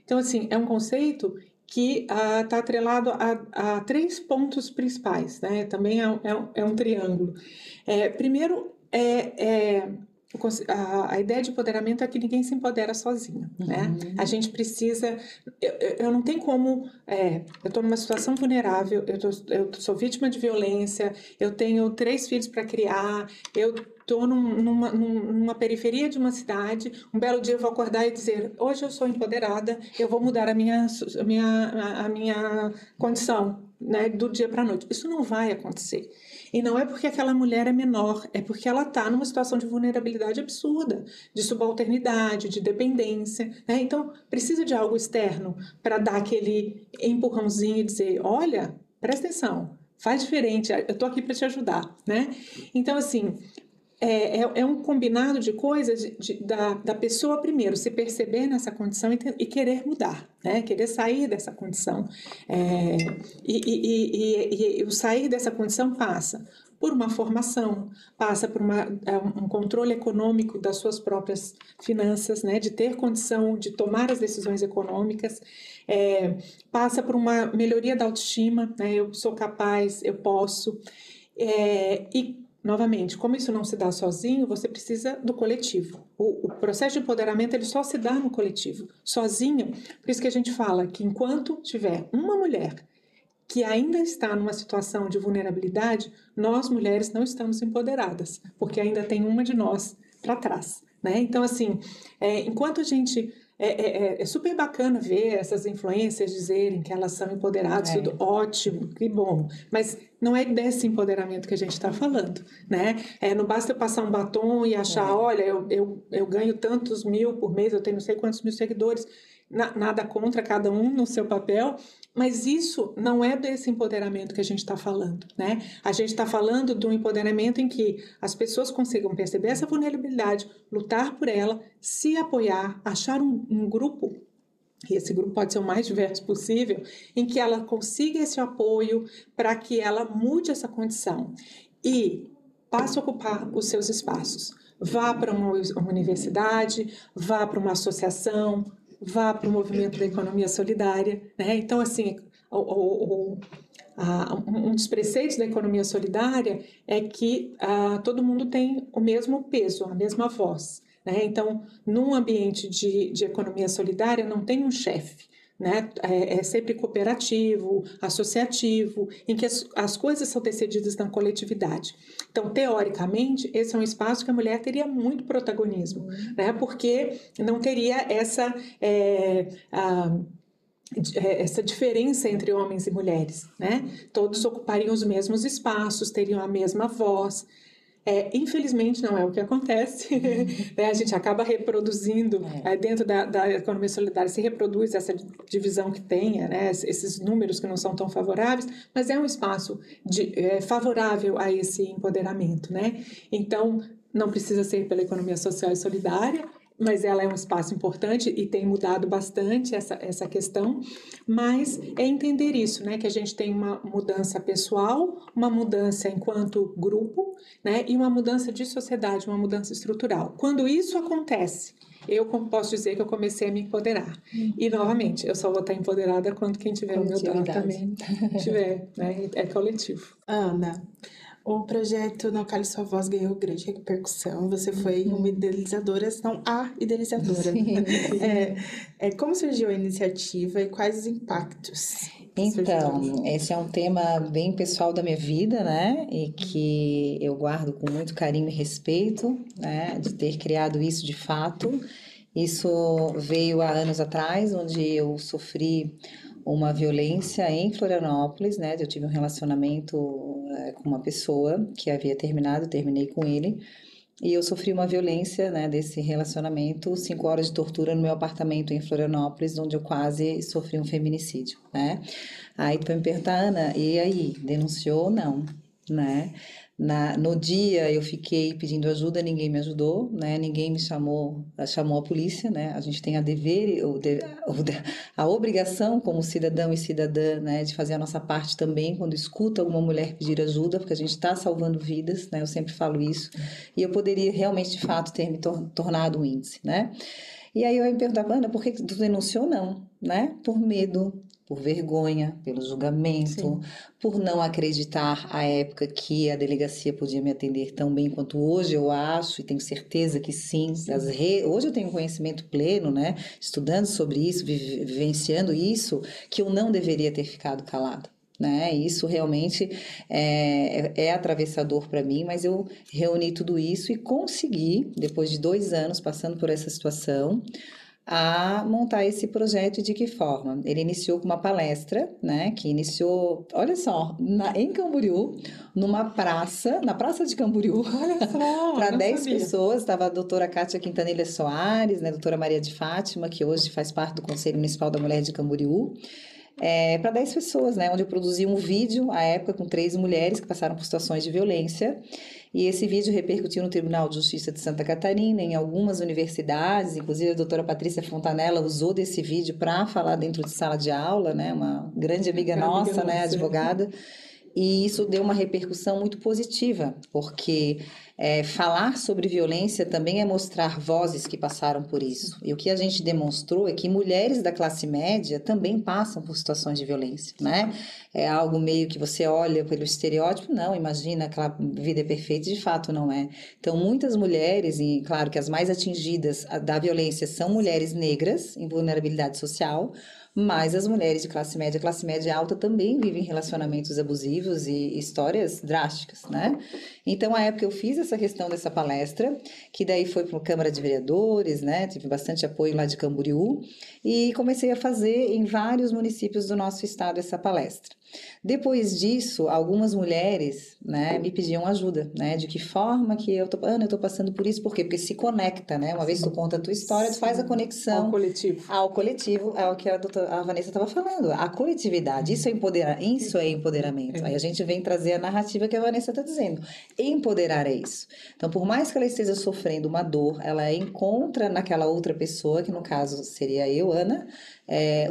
Speaker 4: então, assim, é um conceito que está atrelado a 3 pontos principais, né? Também é um triângulo. Primeiro, a ideia de empoderamento é que ninguém se empodera sozinho, né? A gente precisa... Eu não tenho como... eu estou numa situação vulnerável, eu sou vítima de violência, eu tenho 3 filhos para criar, eu estou numa periferia de uma cidade, um belo dia eu vou acordar e dizer, hoje eu sou empoderada, eu vou mudar a minha condição, né, do dia para a noite. Isso não vai acontecer. E não é porque aquela mulher é menor, é porque ela está numa situação de vulnerabilidade absurda, de subalternidade, de dependência, né? Então, precisa de algo externo para dar aquele empurrãozinho e dizer, olha, presta atenção, faz diferente, eu estou aqui para te ajudar, né? Então, assim, é um combinado de coisas da pessoa, primeiro, se perceber nessa condição e querer mudar, né? Querer sair dessa condição. E o sair dessa condição passa por uma formação, passa por um controle econômico das suas próprias finanças, né? De ter condição de tomar as decisões econômicas, passa por uma melhoria da autoestima, né? Eu sou capaz, eu posso. Novamente, como isso não se dá sozinho, você precisa do coletivo. O processo de empoderamento ele só se dá no coletivo. Sozinho, por isso que a gente fala que enquanto tiver uma mulher que ainda está numa situação de vulnerabilidade, nós mulheres não estamos empoderadas, porque ainda tem uma de nós para trás, né? Então, assim, enquanto a gente... É super bacana ver essas influências dizerem que elas são empoderadas, tudo ótimo, que bom, mas não é desse empoderamento que a gente está falando, né? Não basta eu passar um batom e achar, olha, eu ganho tantos mil por mês, eu tenho não sei quantos mil seguidores, nada contra cada um no seu papel, mas isso não é desse empoderamento que a gente está falando, né? A gente está falando de um empoderamento em que as pessoas consigam perceber essa vulnerabilidade, lutar por ela, se apoiar, achar um grupo, e esse grupo pode ser o mais diverso possível, em que ela consiga esse apoio para que ela mude essa condição e passe a ocupar os seus espaços. Vá para uma universidade, vá para uma associação, vá para o movimento da economia solidária, né? Então, assim, um dos preceitos da economia solidária é que todo mundo tem o mesmo peso, a mesma voz, né? Então, num ambiente de economia solidária, não tem um chefe, né? É sempre cooperativo, associativo, em que as coisas são decididas na coletividade. Então, teoricamente, esse é um espaço que a mulher teria muito protagonismo, né? Porque não teria essa diferença entre homens e mulheres, né? Todos ocupariam os mesmos espaços, teriam a mesma voz. Infelizmente não é o que acontece, né? A gente acaba reproduzindo dentro da economia solidária, se reproduz essa divisão que tem, né? Esses números que não são tão favoráveis, mas é um espaço favorável a esse empoderamento, né? Então, não precisa ser pela economia social e solidária, mas ela é um espaço importante e tem mudado bastante essa questão, mas é entender isso, né, que a gente tem uma mudança pessoal, uma mudança enquanto grupo, né, e uma mudança de sociedade, uma mudança estrutural. Quando isso acontece, eu posso dizer que eu comecei a me empoderar. E, novamente, eu só vou estar empoderada quando quem tiver o meu dado também tiver, né, é coletivo.
Speaker 1: Ana, o projeto Não Cale Sua Voz ganhou grande repercussão. Você foi uma idealizadora, se não a idealizadora. Como surgiu a iniciativa e quais os impactos?
Speaker 3: Então, esse é um tema bem pessoal da minha vida, né? E que eu guardo com muito carinho e respeito, né? De ter criado isso de fato. Isso veio há anos atrás, onde eu sofri uma violência em Florianópolis, né? Eu tive um relacionamento com uma pessoa que havia terminado, terminei com ele, e eu sofri uma violência, né, desse relacionamento, 5 horas de tortura no meu apartamento em Florianópolis, onde eu quase sofri um feminicídio, né? Aí tu vai me perguntar, Ana, e aí, denunciou ou não, né? No dia eu fiquei pedindo ajuda, ninguém me ajudou, né? Ninguém me chamou a polícia, né? A gente tem a obrigação como cidadão e cidadã, né, de fazer a nossa parte também quando escuta alguma mulher pedir ajuda, porque a gente está salvando vidas, né? Eu sempre falo isso. E eu poderia realmente, de fato, ter me tornado um índice, né? E aí eu me perguntava, Ana, por que tu denunciou não, né? Por medo, por vergonha, pelo julgamento,
Speaker 1: Sim.
Speaker 3: por não acreditar à época que a delegacia podia me atender tão bem quanto hoje eu acho, e tenho certeza que sim. Hoje eu tenho conhecimento pleno, né? Estudando sobre isso, vivenciando isso, que eu não deveria ter ficado calado. Né? Isso realmente é atravessador para mim, mas eu reuni tudo isso e consegui, depois de 2 anos passando por essa situação, a montar esse projeto. E de que forma? Ele iniciou com uma palestra, né, que iniciou, olha só, em Camboriú, na Praça de Camboriú,
Speaker 4: Olha só,
Speaker 3: para
Speaker 4: não
Speaker 3: 10
Speaker 4: sabia.
Speaker 3: pessoas. Estava a doutora Kátia Quintanilha Soares, né, a doutora Maria de Fátima, que hoje faz parte do Conselho Municipal da Mulher de Camboriú, para 10 pessoas, né, onde eu produzi um vídeo, à época, com 3 mulheres que passaram por situações de violência. E esse vídeo repercutiu no Tribunal de Justiça de Santa Catarina, em algumas universidades, inclusive a doutora Patrícia Fontanella usou desse vídeo para falar dentro de sala de aula, né? Uma grande amiga nossa, né? Advogada. E isso deu uma repercussão muito positiva, porque falar sobre violência também é mostrar vozes que passaram por isso. E o que a gente demonstrou é que mulheres da classe média também passam por situações de violência, né? É algo meio que você olha pelo estereótipo, não, imagina, aquela vida é perfeita, de fato não é. Então, muitas mulheres, e claro que as mais atingidas da violência são mulheres negras, em vulnerabilidade social, mas as mulheres de classe média alta também vivem relacionamentos abusivos e histórias drásticas, né? Então, à época eu fiz essa questão dessa palestra, que daí foi para a Câmara de Vereadores, né? Tive bastante apoio lá de Camboriú, e comecei a fazer em vários municípios do nosso estado essa palestra. Depois disso, algumas mulheres, né, me pediam ajuda, né? De que forma que Ana, eu tô passando por isso, por quê? Porque se conecta, né? Uma vez tu conta a tua história, tu faz a conexão
Speaker 4: ao coletivo,
Speaker 3: é o que a Vanessa estava falando, a coletividade, isso é empoderamento. Aí a gente vem trazer a narrativa que a Vanessa está dizendo, empoderar é isso. Então, por mais que ela esteja sofrendo uma dor, ela encontra naquela outra pessoa, que no caso seria eu, Ana,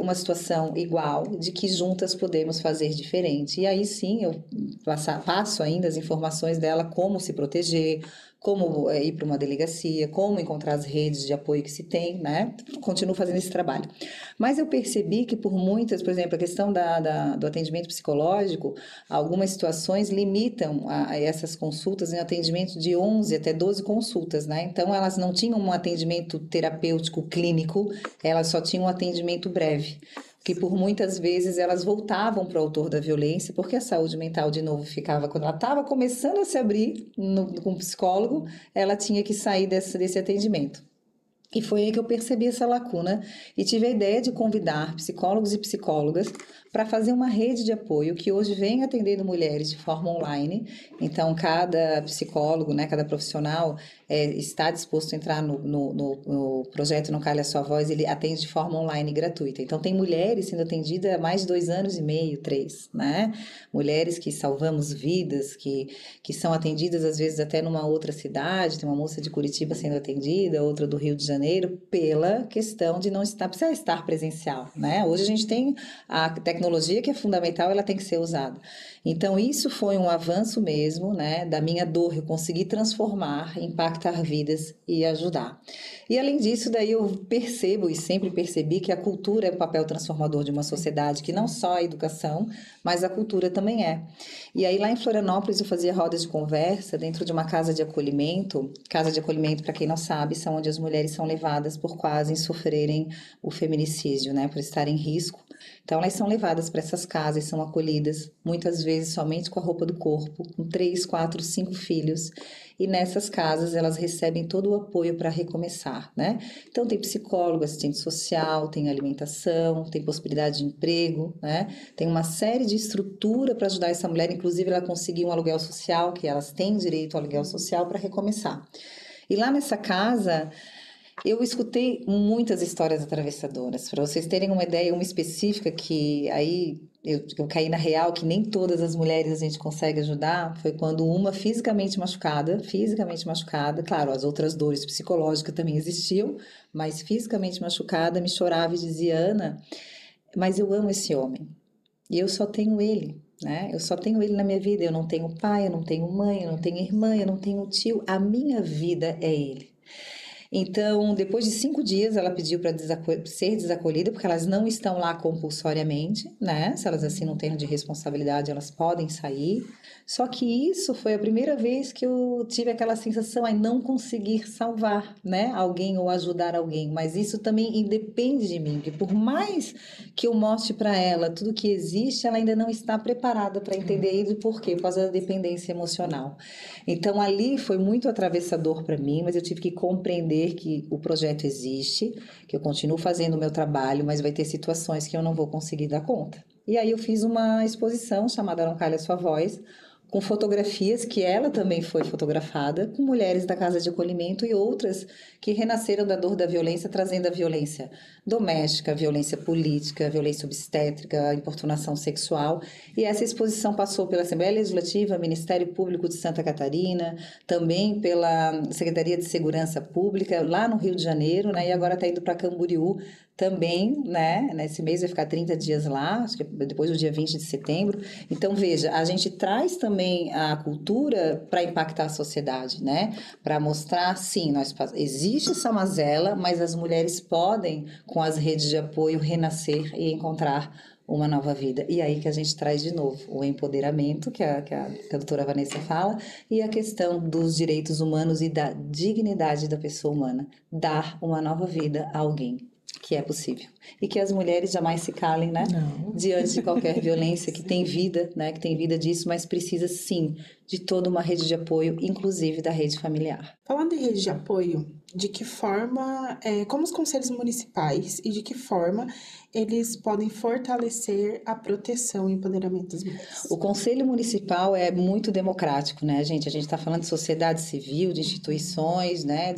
Speaker 3: uma situação igual, de que juntas podemos fazer diferente. E aí sim, eu passo ainda as informações dela, como se proteger, como ir para uma delegacia, como encontrar as redes de apoio que se tem, né? Continuo fazendo esse trabalho. Mas eu percebi que por muitas, por exemplo, a questão do atendimento psicológico, algumas situações limitam a essas consultas em atendimento de 11 até 12 consultas, né? Então, elas não tinham um atendimento terapêutico clínico, elas só tinham um atendimento breve, que por muitas vezes elas voltavam para o autor da violência, porque a saúde mental, de novo, ficava, quando ela estava começando a se abrir com o psicólogo, ela tinha que sair desse atendimento. E foi aí que eu percebi essa lacuna e tive a ideia de convidar psicólogos e psicólogas para fazer uma rede de apoio que hoje vem atendendo mulheres de forma online. Então, cada psicólogo, né, cada profissional está disposto a entrar no projeto Não Cale a Sua Voz, ele atende de forma online gratuita. Então, tem mulheres sendo atendidas há mais de 2 anos e meio, 3, né? Mulheres que salvamos vidas, que são atendidas às vezes até numa outra cidade, tem uma moça de Curitiba sendo atendida, outra do Rio de Janeiro, pela questão de não precisar estar presencial, né? Hoje a gente tem a tecnologia que é fundamental, ela tem que ser usada. Então, isso foi um avanço mesmo, né, da minha dor, eu consegui transformar, impactar vidas e ajudar. E além disso, daí eu percebo e sempre percebi que a cultura é o papel transformador de uma sociedade, que não só a educação, mas a cultura também é. E aí lá em Florianópolis eu fazia rodas de conversa dentro de uma casa de acolhimento. Casa de acolhimento, para quem não sabe, são onde as mulheres são levadas por quase sofrerem o feminicídio, né, por estarem em risco. Então, elas são levadas para essas casas, são acolhidas, muitas vezes somente com a roupa do corpo, com 3, 4, 5 filhos. E nessas casas, elas recebem todo o apoio para recomeçar, né? Então, tem psicólogo, assistente social, tem alimentação, tem possibilidade de emprego, né? Tem uma série de estrutura para ajudar essa mulher, inclusive ela conseguir um aluguel social, que elas têm direito ao aluguel social para recomeçar. E lá nessa casa, eu escutei muitas histórias atravessadoras. Para vocês terem uma ideia, uma específica que aí eu caí na real, que nem todas as mulheres a gente consegue ajudar, foi quando uma fisicamente machucada, claro, as outras dores psicológicas também existiam, mas fisicamente machucada, me chorava e dizia: Ana, mas eu amo esse homem e eu só tenho ele. Né? Eu só tenho ele na minha vida, eu não tenho pai, eu não tenho mãe, eu não tenho irmã, eu não tenho tio, a minha vida é ele. Então, depois de 5 dias, ela pediu para ser desacolhida, porque elas não estão lá compulsoriamente, né? Se elas assinam um termo de responsabilidade, elas podem sair. Só que isso foi a primeira vez que eu tive aquela sensação de não conseguir salvar, né, alguém ou ajudar alguém. Mas isso também independe de mim, que por mais que eu mostre para ela tudo que existe, ela ainda não está preparada para entender isso. Por quê? Por causa da dependência emocional. Então, ali foi muito atravessador para mim, mas eu tive que compreender dizer que o projeto existe, que eu continuo fazendo o meu trabalho, mas vai ter situações que eu não vou conseguir dar conta. E aí eu fiz uma exposição chamada Não Calha Sua Voz, com fotografias que ela também foi fotografada, com mulheres da casa de acolhimento e outras que renasceram da dor da violência, trazendo a violência doméstica, a violência política, a violência obstétrica, a importunação sexual. E essa exposição passou pela Assembleia Legislativa, Ministério Público de Santa Catarina, também pela Secretaria de Segurança Pública, lá no Rio de Janeiro, né? E agora está indo para Camboriú também, né? Nesse mês vai ficar 30 dias lá, acho que depois do dia 20 de setembro. Então, veja, a gente traz também a cultura para impactar a sociedade, né? Para mostrar, sim, existe essa mazela, mas as mulheres podem, com as redes de apoio, renascer e encontrar uma nova vida. E aí que a gente traz de novo o empoderamento, que a doutora Vanessa fala, e a questão dos direitos humanos e da dignidade da pessoa humana. Dar uma nova vida a alguém. Que é possível. E que as mulheres jamais se calem, né?
Speaker 1: Não.
Speaker 3: Diante de qualquer violência, que tem vida, né? Que tem vida disso, mas precisa, sim, de toda uma rede de apoio, inclusive da rede familiar.
Speaker 1: Falando em rede de apoio, de que forma, como os conselhos municipais e de que forma eles podem fortalecer a proteção e empoderamento das mulheres?
Speaker 3: O Conselho Municipal é muito democrático, né, gente? A gente está falando de sociedade civil, de instituições, né,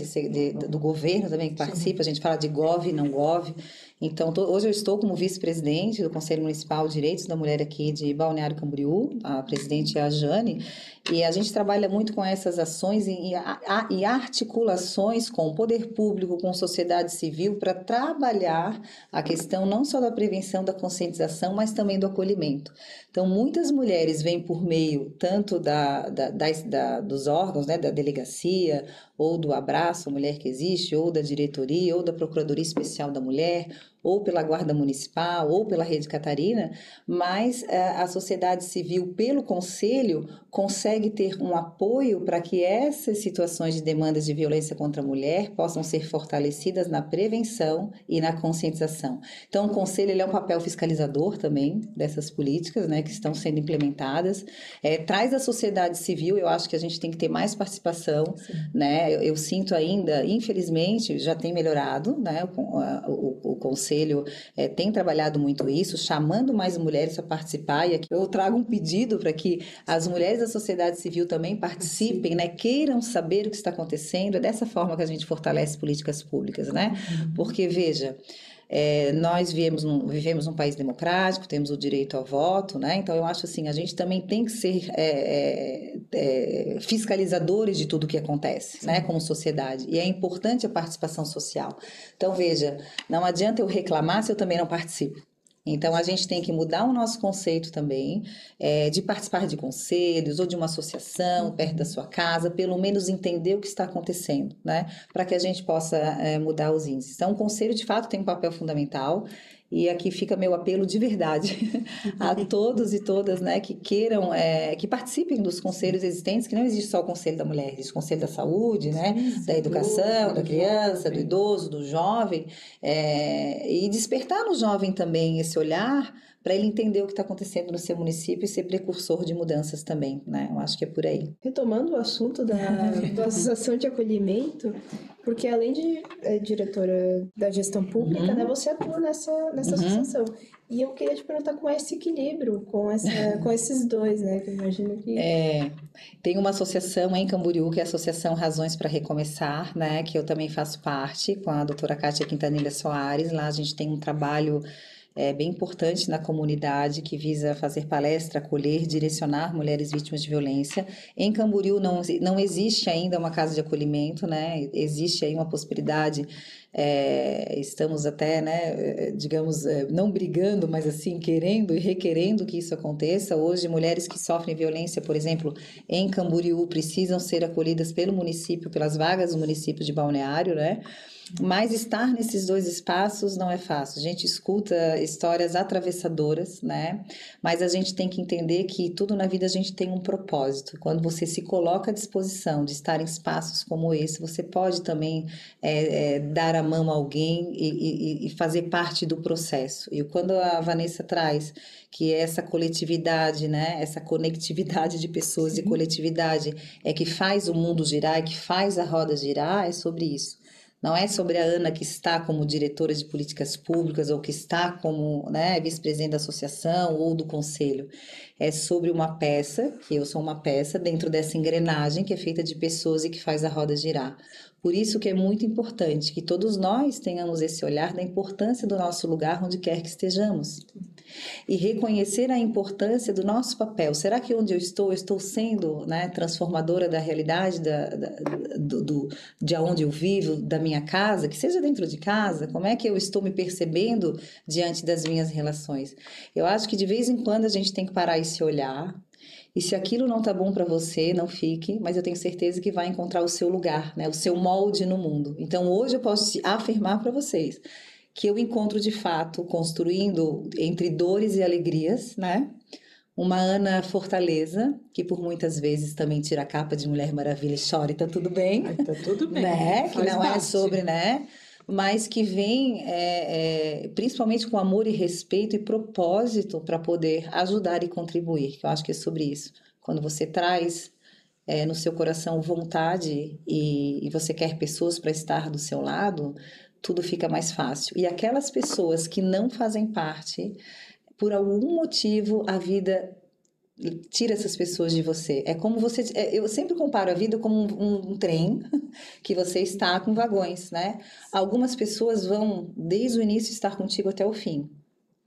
Speaker 3: do governo também que participa. A gente fala de gov e não gov. Então, hoje eu estou como vice-presidente do Conselho Municipal de Direitos da Mulher aqui de Balneário Camboriú, a presidente é a Jane, e a gente trabalha muito com essas ações e articulações com o poder público, com sociedade civil, para trabalhar a questão não só da prevenção, da conscientização, mas também do acolhimento. Então, muitas mulheres vêm por meio tanto dos órgãos, né, da delegacia, ou do Abraço, a Mulher que Existe, ou da diretoria, ou da Procuradoria Especial da Mulher, ou pela Guarda Municipal, ou pela Rede Catarina, mas a sociedade civil, pelo Conselho, consegue ter um apoio para que essas situações de demandas de violência contra a mulher possam ser fortalecidas na prevenção e na conscientização. Então, o Conselho ele é um papel fiscalizador também dessas políticas, né, que estão sendo implementadas. Traz a sociedade civil, eu acho que a gente tem que ter mais participação, né? Eu sinto ainda, infelizmente, já tem melhorado, né? O Conselho tem trabalhado muito isso, chamando mais mulheres para participar, e aqui eu trago um pedido para que as mulheres da sociedade civil também participem, né? Queiram saber o que está acontecendo. É dessa forma que a gente fortalece políticas públicas, né? Porque, veja, nós vivemos num país democrático, temos o direito ao voto, né? Então eu acho assim, a gente também tem que ser fiscalizadores de tudo o que acontece, né? Como sociedade, e é importante a participação social. Então veja, não adianta eu reclamar se eu também não participo. Então, a gente tem que mudar o nosso conceito também, de participar de conselhos ou de uma associação perto da sua casa, pelo menos entender o que está acontecendo, né? Para que a gente possa mudar os índices. Então, o conselho, de fato, tem um papel fundamental. E aqui fica meu apelo de verdade a todos e todas, né, que queiram, que participem dos conselhos existentes, que não existe só o Conselho da Mulher, existe o Conselho da Saúde, né, da Educação, da criança, do idoso, do jovem, e despertar no jovem também esse olhar para ele entender o que está acontecendo no seu município e ser precursor de mudanças também, né? Eu acho que é por aí.
Speaker 2: Retomando o assunto da associação de acolhimento, porque além de diretora da gestão pública, né, você atua nessa associação. E eu queria te perguntar como é esse equilíbrio com esses dois, né? Que eu imagino que...
Speaker 3: Tem uma associação em Camboriú, que é a Associação Razões para Recomeçar, né? Que eu também faço parte, com a doutora Kátia Quintanilha Soares. Lá a gente tem um trabalho bem importante na comunidade, que visa fazer palestra, acolher, direcionar mulheres vítimas de violência. Em Camboriú não existe ainda uma casa de acolhimento, né? Existe aí uma possibilidade, estamos até, né, digamos, não brigando, mas assim, querendo e requerendo que isso aconteça. Hoje, mulheres que sofrem violência, por exemplo, em Camboriú, precisam ser acolhidas pelo município, pelas vagas do município de Balneário, né? Mas estar nesses dois espaços não é fácil. A gente escuta histórias atravessadoras, né? Mas a gente tem que entender que tudo na vida a gente tem um propósito. Quando você se coloca à disposição de estar em espaços como esse, você pode também dar a mão a alguém e fazer parte do processo. E quando a Vanessa traz que essa coletividade, né? Essa conectividade de pessoas e coletividade é que faz o mundo girar, é que faz a roda girar, é sobre isso. Não é sobre a Ana que está como diretora de políticas públicas ou que está como, né, vice-presidente da associação ou do conselho. É sobre uma peça, que eu sou uma peça, dentro dessa engrenagem que é feita de pessoas e que faz a roda girar. Por isso que é muito importante que todos nós tenhamos esse olhar da importância do nosso lugar onde quer que estejamos. E reconhecer a importância do nosso papel. Será que onde eu estou sendo, né, transformadora da realidade de onde eu vivo, da minha casa, que seja dentro de casa? Como é que eu estou me percebendo diante das minhas relações? Eu acho que de vez em quando a gente tem que parar e se olhar. E se aquilo não tá bom para você, não fique, mas eu tenho certeza que vai encontrar o seu lugar, né, o seu molde no mundo. Então hoje eu posso afirmar para vocês que eu encontro de fato, construindo entre dores e alegrias, né? Uma Ana Fortaleza, que por muitas vezes também tira a capa de Mulher Maravilha e chora e tá tudo bem.
Speaker 4: Ai, tá tudo bem.
Speaker 3: Né? Que não
Speaker 4: parte.
Speaker 3: É sobre, né? Mas que vem principalmente com amor e respeito e propósito para poder ajudar e contribuir, que eu acho que é sobre isso. Quando você traz no seu coração vontade e você quer pessoas para estar do seu lado, tudo fica mais fácil. E aquelas pessoas que não fazem parte, por algum motivo, a vida tira essas pessoas de você. É como você... eu sempre comparo a vida como um trem que você está com vagões, né? Algumas pessoas vão, desde o início, estar contigo até o fim.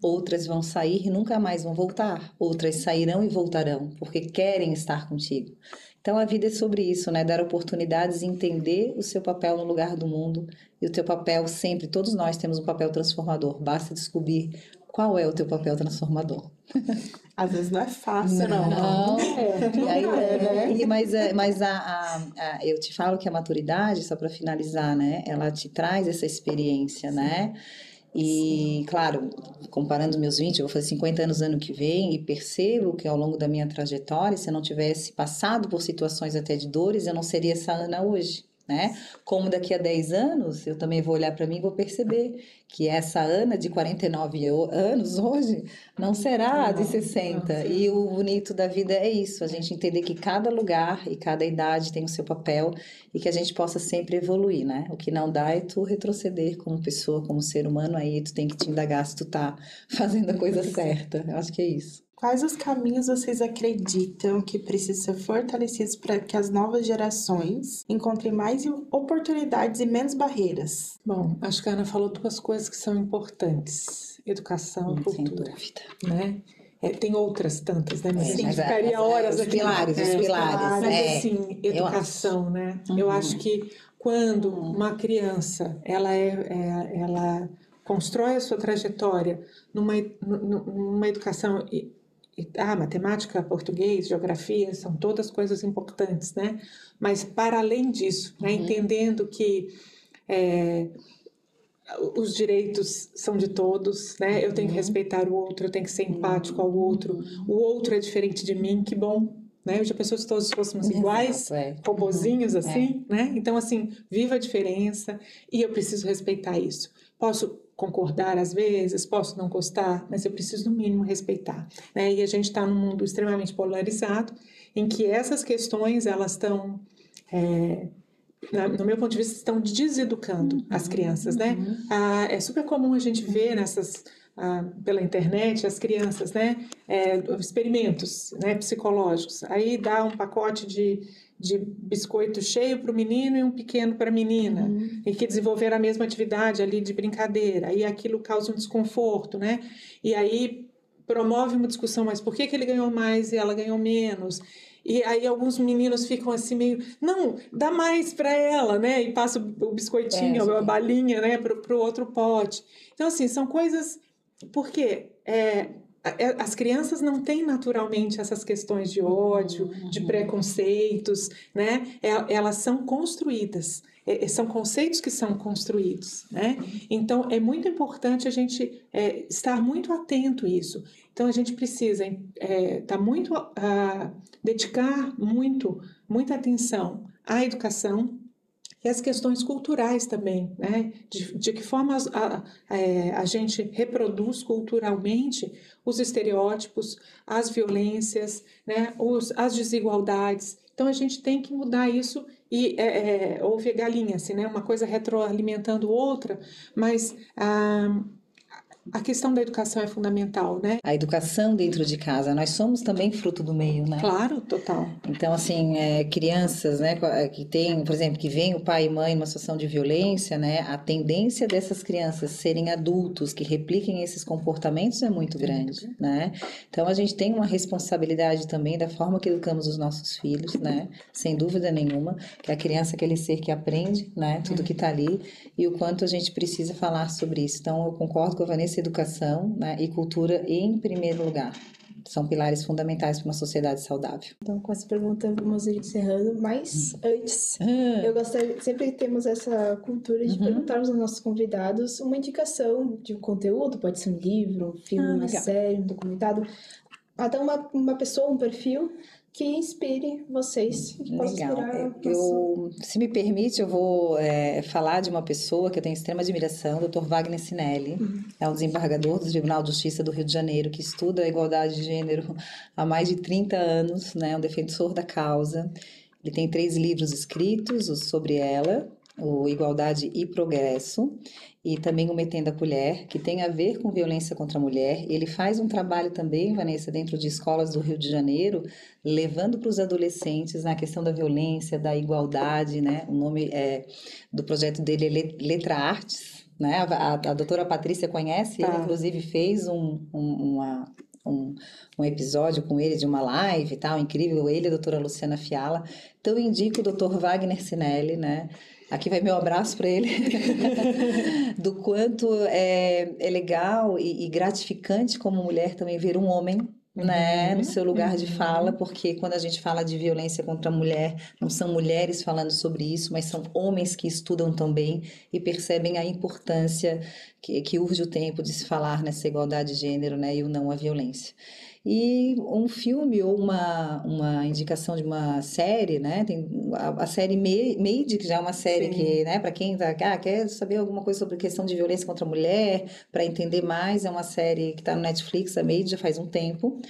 Speaker 3: Outras vão sair e nunca mais vão voltar. Outras sairão e voltarão, porque querem estar contigo. Então, a vida é sobre isso, né? Dar oportunidades e entender o seu papel no lugar do mundo. E o teu papel sempre, todos nós temos um papel transformador. Basta descobrir qual é o teu papel transformador.
Speaker 1: Às vezes não é fácil, não.
Speaker 3: Não.
Speaker 1: E aí, né?
Speaker 3: Mas eu te falo que a maturidade, só para finalizar, né? Ela te traz essa experiência, né? E, claro, comparando meus 20, eu vou fazer 50 anos ano que vem e percebo que ao longo da minha trajetória, se eu não tivesse passado por situações até de dores, eu não seria essa Ana hoje, né? Como daqui a 10 anos, eu também vou olhar para mim e vou perceber que essa Ana de 49 anos hoje não será a de 60. E o bonito da vida é isso, a gente entender que cada lugar e cada idade tem o seu papel e que a gente possa sempre evoluir, né? O que não dá é tu retroceder como pessoa, como ser humano, aí tu tem que te indagar se tu tá fazendo a coisa certa. Eu acho que é isso.
Speaker 1: Quais os caminhos vocês acreditam que precisam ser fortalecidos para que as novas gerações encontrem mais oportunidades e menos barreiras?
Speaker 4: Bom, acho que a Ana falou duas coisas que são importantes: educação e cultura.
Speaker 3: Sem dúvida.
Speaker 4: Né? Tem outras tantas, né? Mas a gente
Speaker 3: mas
Speaker 4: ficaria horas
Speaker 3: os
Speaker 4: aqui.
Speaker 3: Pilares, os pilares.
Speaker 4: Mas assim, educação, né? Eu acho que quando uma criança ela constrói a sua trajetória numa educação... matemática, português, geografia, são todas coisas importantes, né? Mas, para além disso, né, entendendo que os direitos são de todos, né? Eu tenho que respeitar o outro, eu tenho que ser empático ao outro. O outro é diferente de mim, que bom, né? Já pensou se todos fôssemos iguais, robozinhos assim, né? Então, assim, viva a diferença e eu preciso respeitar isso. Posso concordar às vezes, posso não gostar, mas eu preciso no mínimo respeitar, né? E a gente está num mundo extremamente polarizado, em que essas questões, elas estão, no meu ponto de vista, estão deseducando as crianças, né? É super comum a gente ver pela internet as crianças, né? Experimentos, né, psicológicos. Aí dá um pacote de biscoito cheio para o menino e um pequeno para a menina, e que desenvolveram a mesma atividade ali de brincadeira, aí aquilo causa um desconforto, né? E aí promove uma discussão, mas por que ele ganhou mais e ela ganhou menos? E aí alguns meninos ficam assim meio, não, dá mais para ela, né? E passa o biscoitinho, a balinha, né, para o outro pote. Então, assim, são coisas... Porque as crianças não têm naturalmente essas questões de ódio, de preconceitos, né? Elas são construídas, são conceitos que são construídos, né? Então, é muito importante a gente estar muito atento a isso. Então, a gente precisa dedicar muita atenção à educação, e as questões culturais também, né? De que forma a gente reproduz culturalmente os estereótipos, as violências, né? As desigualdades. Então, a gente tem que mudar isso e houve galinha, assim, né? Uma coisa retroalimentando outra, mas a questão da educação é fundamental, né?
Speaker 3: A educação dentro de casa, nós somos também fruto do meio, né?
Speaker 4: Claro, total.
Speaker 3: Então, assim, crianças, né, que tem, por exemplo, que vem o pai e mãe numa situação de violência, né, a tendência dessas crianças serem adultos que repliquem esses comportamentos é muito grande, né? Então, a gente tem uma responsabilidade também da forma que educamos os nossos filhos, né? Sem dúvida nenhuma, que a criança é aquele ser que aprende, né, tudo que está ali, e o quanto a gente precisa falar sobre isso. Então, eu concordo com a Vanessa, educação, né, e cultura em primeiro lugar. São pilares fundamentais para uma sociedade saudável.
Speaker 2: Então, com essa pergunta, vamos ir encerrando, mas antes, eu gostaria, sempre que temos essa cultura de perguntarmos aos nossos convidados uma indicação de um conteúdo, pode ser um livro, um filme, uma série, um documentário, até uma pessoa, um perfil que inspire vocês, que possa inspirar.
Speaker 3: Se me permite, eu vou falar de uma pessoa que eu tenho extrema admiração, o Dr. Wagner Sinelli. É um desembargador do Tribunal de Justiça do Rio de Janeiro, que estuda a igualdade de gênero há mais de 30 anos, né? Um defensor da causa. Ele tem 3 livros escritos sobre ela, o Igualdade e Progresso, e também o Metendo a Colher, que tem a ver com violência contra a mulher. Ele faz um trabalho também, Vanessa, dentro de escolas do Rio de Janeiro, levando para os adolescentes na questão da violência, da igualdade, né? O nome do projeto dele é Letra Artes, né? A doutora Patrícia conhece, ele inclusive fez um episódio com ele de uma live e tal, incrível, ele e a doutora Luciana Fiala. Então, eu indico o Dr. Wagner Sinelli, né? Aqui vai meu abraço para ele, do quanto é legal e gratificante como mulher também ver um homem, né, no seu lugar de fala, porque quando a gente fala de violência contra a mulher, não são mulheres falando sobre isso, mas são homens que estudam também e percebem a importância que urge o tempo de se falar nessa igualdade de gênero, né, e o não à violência. E um filme ou uma indicação de uma série, né? Tem a série Made, que já é uma série que, né, para quem quer saber alguma coisa sobre questão de violência contra a mulher, para entender mais, é uma série que está no Netflix, a Made, já faz um tempo.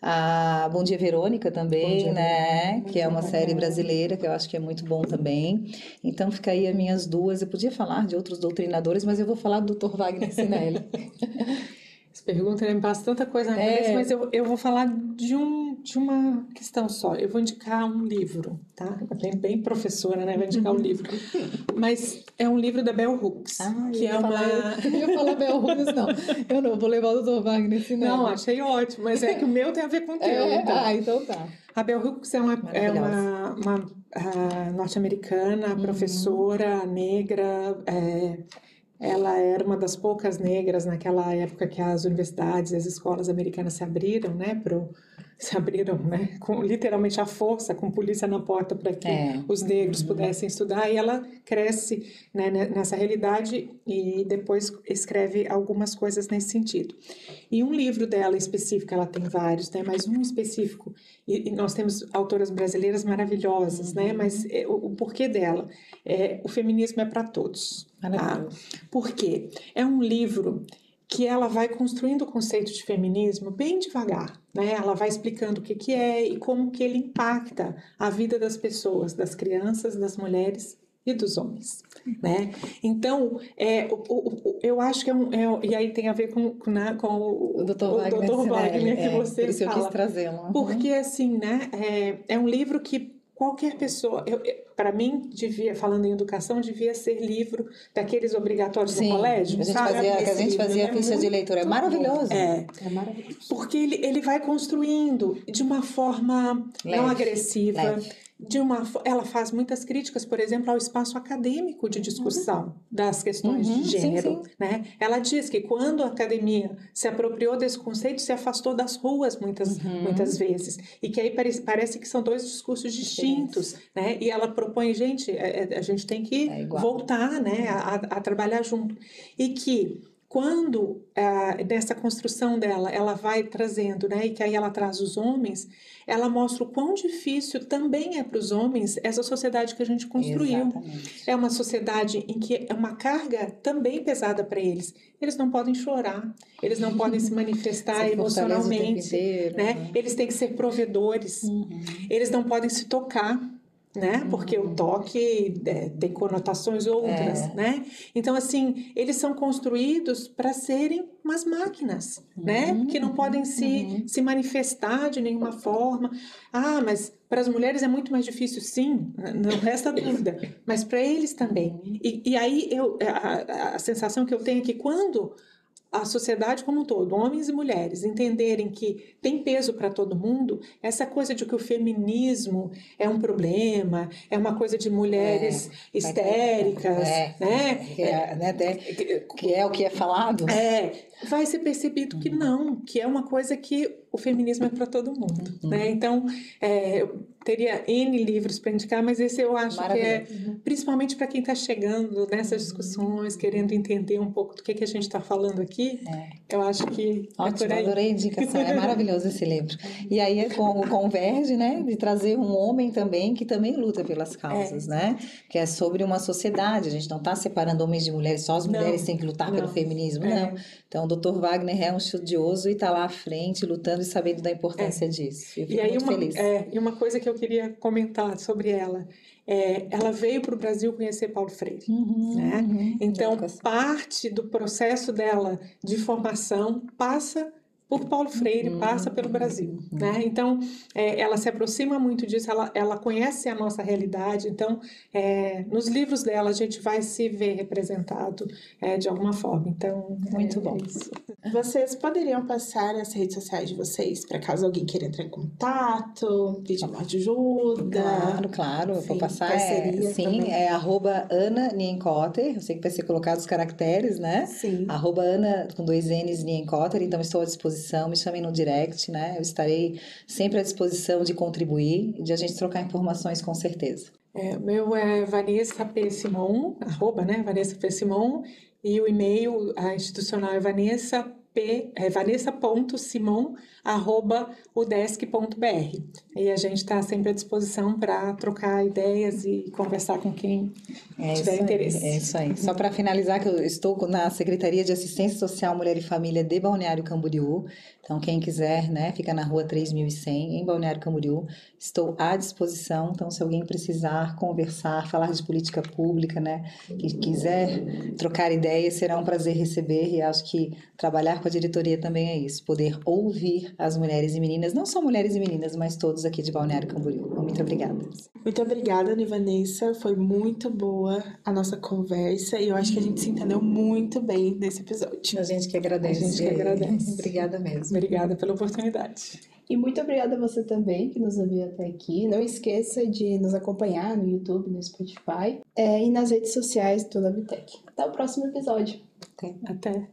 Speaker 3: A Bom Dia Verônica também, né? Que é uma série brasileira, que eu acho que é muito bom também. Então, fica aí as minhas 2. Eu podia falar de outros doutrinadores, mas eu vou falar do Dr. Wagner Sinelli.
Speaker 4: Essa pergunta me passa tanta coisa na cabeça, mas eu vou falar de uma questão só. Eu vou indicar um livro, tá? Bem professora, né? Vou indicar um livro. Mas é um livro da Bell Hooks, que é uma...
Speaker 3: Eu ia falar Bell Hooks, não. Eu não, vou levar o Dr. Wagner Sinelli.
Speaker 4: Não, achei ótimo, mas é que o meu tem a ver com o teu.
Speaker 3: Então tá.
Speaker 4: A Bell Hooks é uma norte-americana, professora negra, ela era uma das poucas negras naquela época que as universidades e as escolas americanas se abriram, né, com literalmente à força, com polícia na porta para que os negros pudessem estudar, e ela cresce, né, nessa realidade e depois escreve algumas coisas nesse sentido. E um livro dela específico, ela tem vários, né, mas um específico, e nós temos autoras brasileiras maravilhosas, né, mas o porquê dela o feminismo é para todos. Tá? Por quê? É um livro que ela vai construindo o conceito de feminismo bem devagar, né? Ela vai explicando o que é e como que ele impacta a vida das pessoas, das crianças, das mulheres e dos homens, né? Então, eu acho que e aí tem a ver com o Dr. Wagner que você
Speaker 3: por isso
Speaker 4: fala.
Speaker 3: Eu quis trazê-lo.
Speaker 4: Porque, assim, né? É um livro que qualquer pessoa, para mim, falando em educação, devia ser livro daqueles obrigatórios no colégio.
Speaker 3: A gente fazia a ficha de leitura. É maravilhoso.
Speaker 4: É maravilhoso. Porque ele vai construindo de uma forma não agressiva. Ela faz muitas críticas, por exemplo, ao espaço acadêmico de discussão das questões de gênero. Né? Ela diz que quando a academia se apropriou desse conceito, se afastou das ruas muitas vezes. E que aí parece que são 2 discursos distintos. Né? E ela propõe, a gente tem que voltar, né, a trabalhar junto. E que quando nessa construção dela ela vai trazendo, né, e que aí ela traz os homens, ela mostra o quão difícil também é para os homens essa sociedade que a gente construiu.
Speaker 3: Exatamente.
Speaker 4: É uma sociedade em que é uma carga também pesada para eles. Eles não podem chorar, eles não podem se manifestar emocionalmente,
Speaker 3: inteiro,
Speaker 4: né? Eles têm que ser provedores, eles não podem se tocar, né? Porque o toque tem conotações outras, né? Então, assim, eles são construídos para serem umas máquinas, né? Que não podem se manifestar de nenhuma forma. Ah, mas para as mulheres é muito mais difícil, sim, não resta dúvida, mas para eles também. E aí a sensação que eu tenho é que quando a sociedade como um todo, homens e mulheres, entenderem que tem peso para todo mundo, essa coisa de que o feminismo é um problema, é uma coisa de mulheres histéricas, né?
Speaker 3: Que é o que é falado.
Speaker 4: Vai ser percebido que não, que é uma coisa que o feminismo é para todo mundo, né? Então, eu teria N livros para indicar, mas esse eu acho que é principalmente para quem está chegando nessas discussões, querendo entender um pouco do que a gente está falando aqui. Eu acho que
Speaker 3: ótimo, adorei a indicação, é maravilhoso esse livro. E aí converge, né, de trazer um homem também que também luta pelas causas, né? Que é sobre uma sociedade. A gente não está separando homens de mulheres, só as mulheres têm que lutar pelo feminismo, não. Então, o Dr. Wagner é um estudioso e está lá à frente, lutando e sabendo da importância disso. Eu fico muito feliz.
Speaker 4: E uma coisa que eu queria comentar sobre ela, ela veio para o Brasil conhecer Paulo Freire, né? Então, parte do processo dela de formação passa por Paulo Freire, passa pelo Brasil, né? Então, ela se aproxima muito disso, ela conhece a nossa realidade, então, nos livros dela a gente vai se ver representado de alguma forma, então,
Speaker 3: muito bom.
Speaker 4: Isso.
Speaker 1: Vocês poderiam passar as redes sociais de vocês, para caso alguém queira entrar em contato, pedir uma ajuda?
Speaker 3: Claro, eu vou passar,
Speaker 1: também.
Speaker 3: é @Ana Nienkotter, eu sei que vai ser colocado os caracteres, né?
Speaker 1: Sim.
Speaker 3: @Ana com 2 N's Nienkotter, então estou à disposição, me chamem no direct, né? Eu estarei sempre à disposição de contribuir e de a gente trocar informações com certeza.
Speaker 4: O meu é Vanessa P. Simon, @ né? Vanessa P. Simon, e o e-mail institucional é vanessa.simon@udesc.br. E a gente está sempre à disposição para trocar ideias e conversar com quem tiver interesse.
Speaker 3: É isso aí. Só para finalizar, que eu estou na Secretaria de Assistência Social, Mulher e Família de Balneário Camboriú. Então, quem quiser, né, fica na rua 3100, em Balneário Camboriú. Estou à disposição. Então, se alguém precisar conversar, falar de política pública, né, que quiser trocar ideias, será um prazer receber. E acho que trabalhar com a diretoria também é isso, poder ouvir as mulheres e meninas, não só mulheres e meninas, mas todos aqui de Balneário Camboriú. Muito obrigada.
Speaker 1: Muito obrigada, Ana Vanessa. Foi muito boa a nossa conversa e eu acho que a gente se entendeu muito bem nesse episódio.
Speaker 3: A gente que agradece.
Speaker 4: A gente que agradece.
Speaker 3: Obrigada mesmo.
Speaker 4: Obrigada pela oportunidade.
Speaker 2: E muito obrigada a você também que nos ouviu até aqui. Não esqueça de nos acompanhar no YouTube, no Spotify e nas redes sociais do Labtech. Até o próximo episódio.
Speaker 4: Até.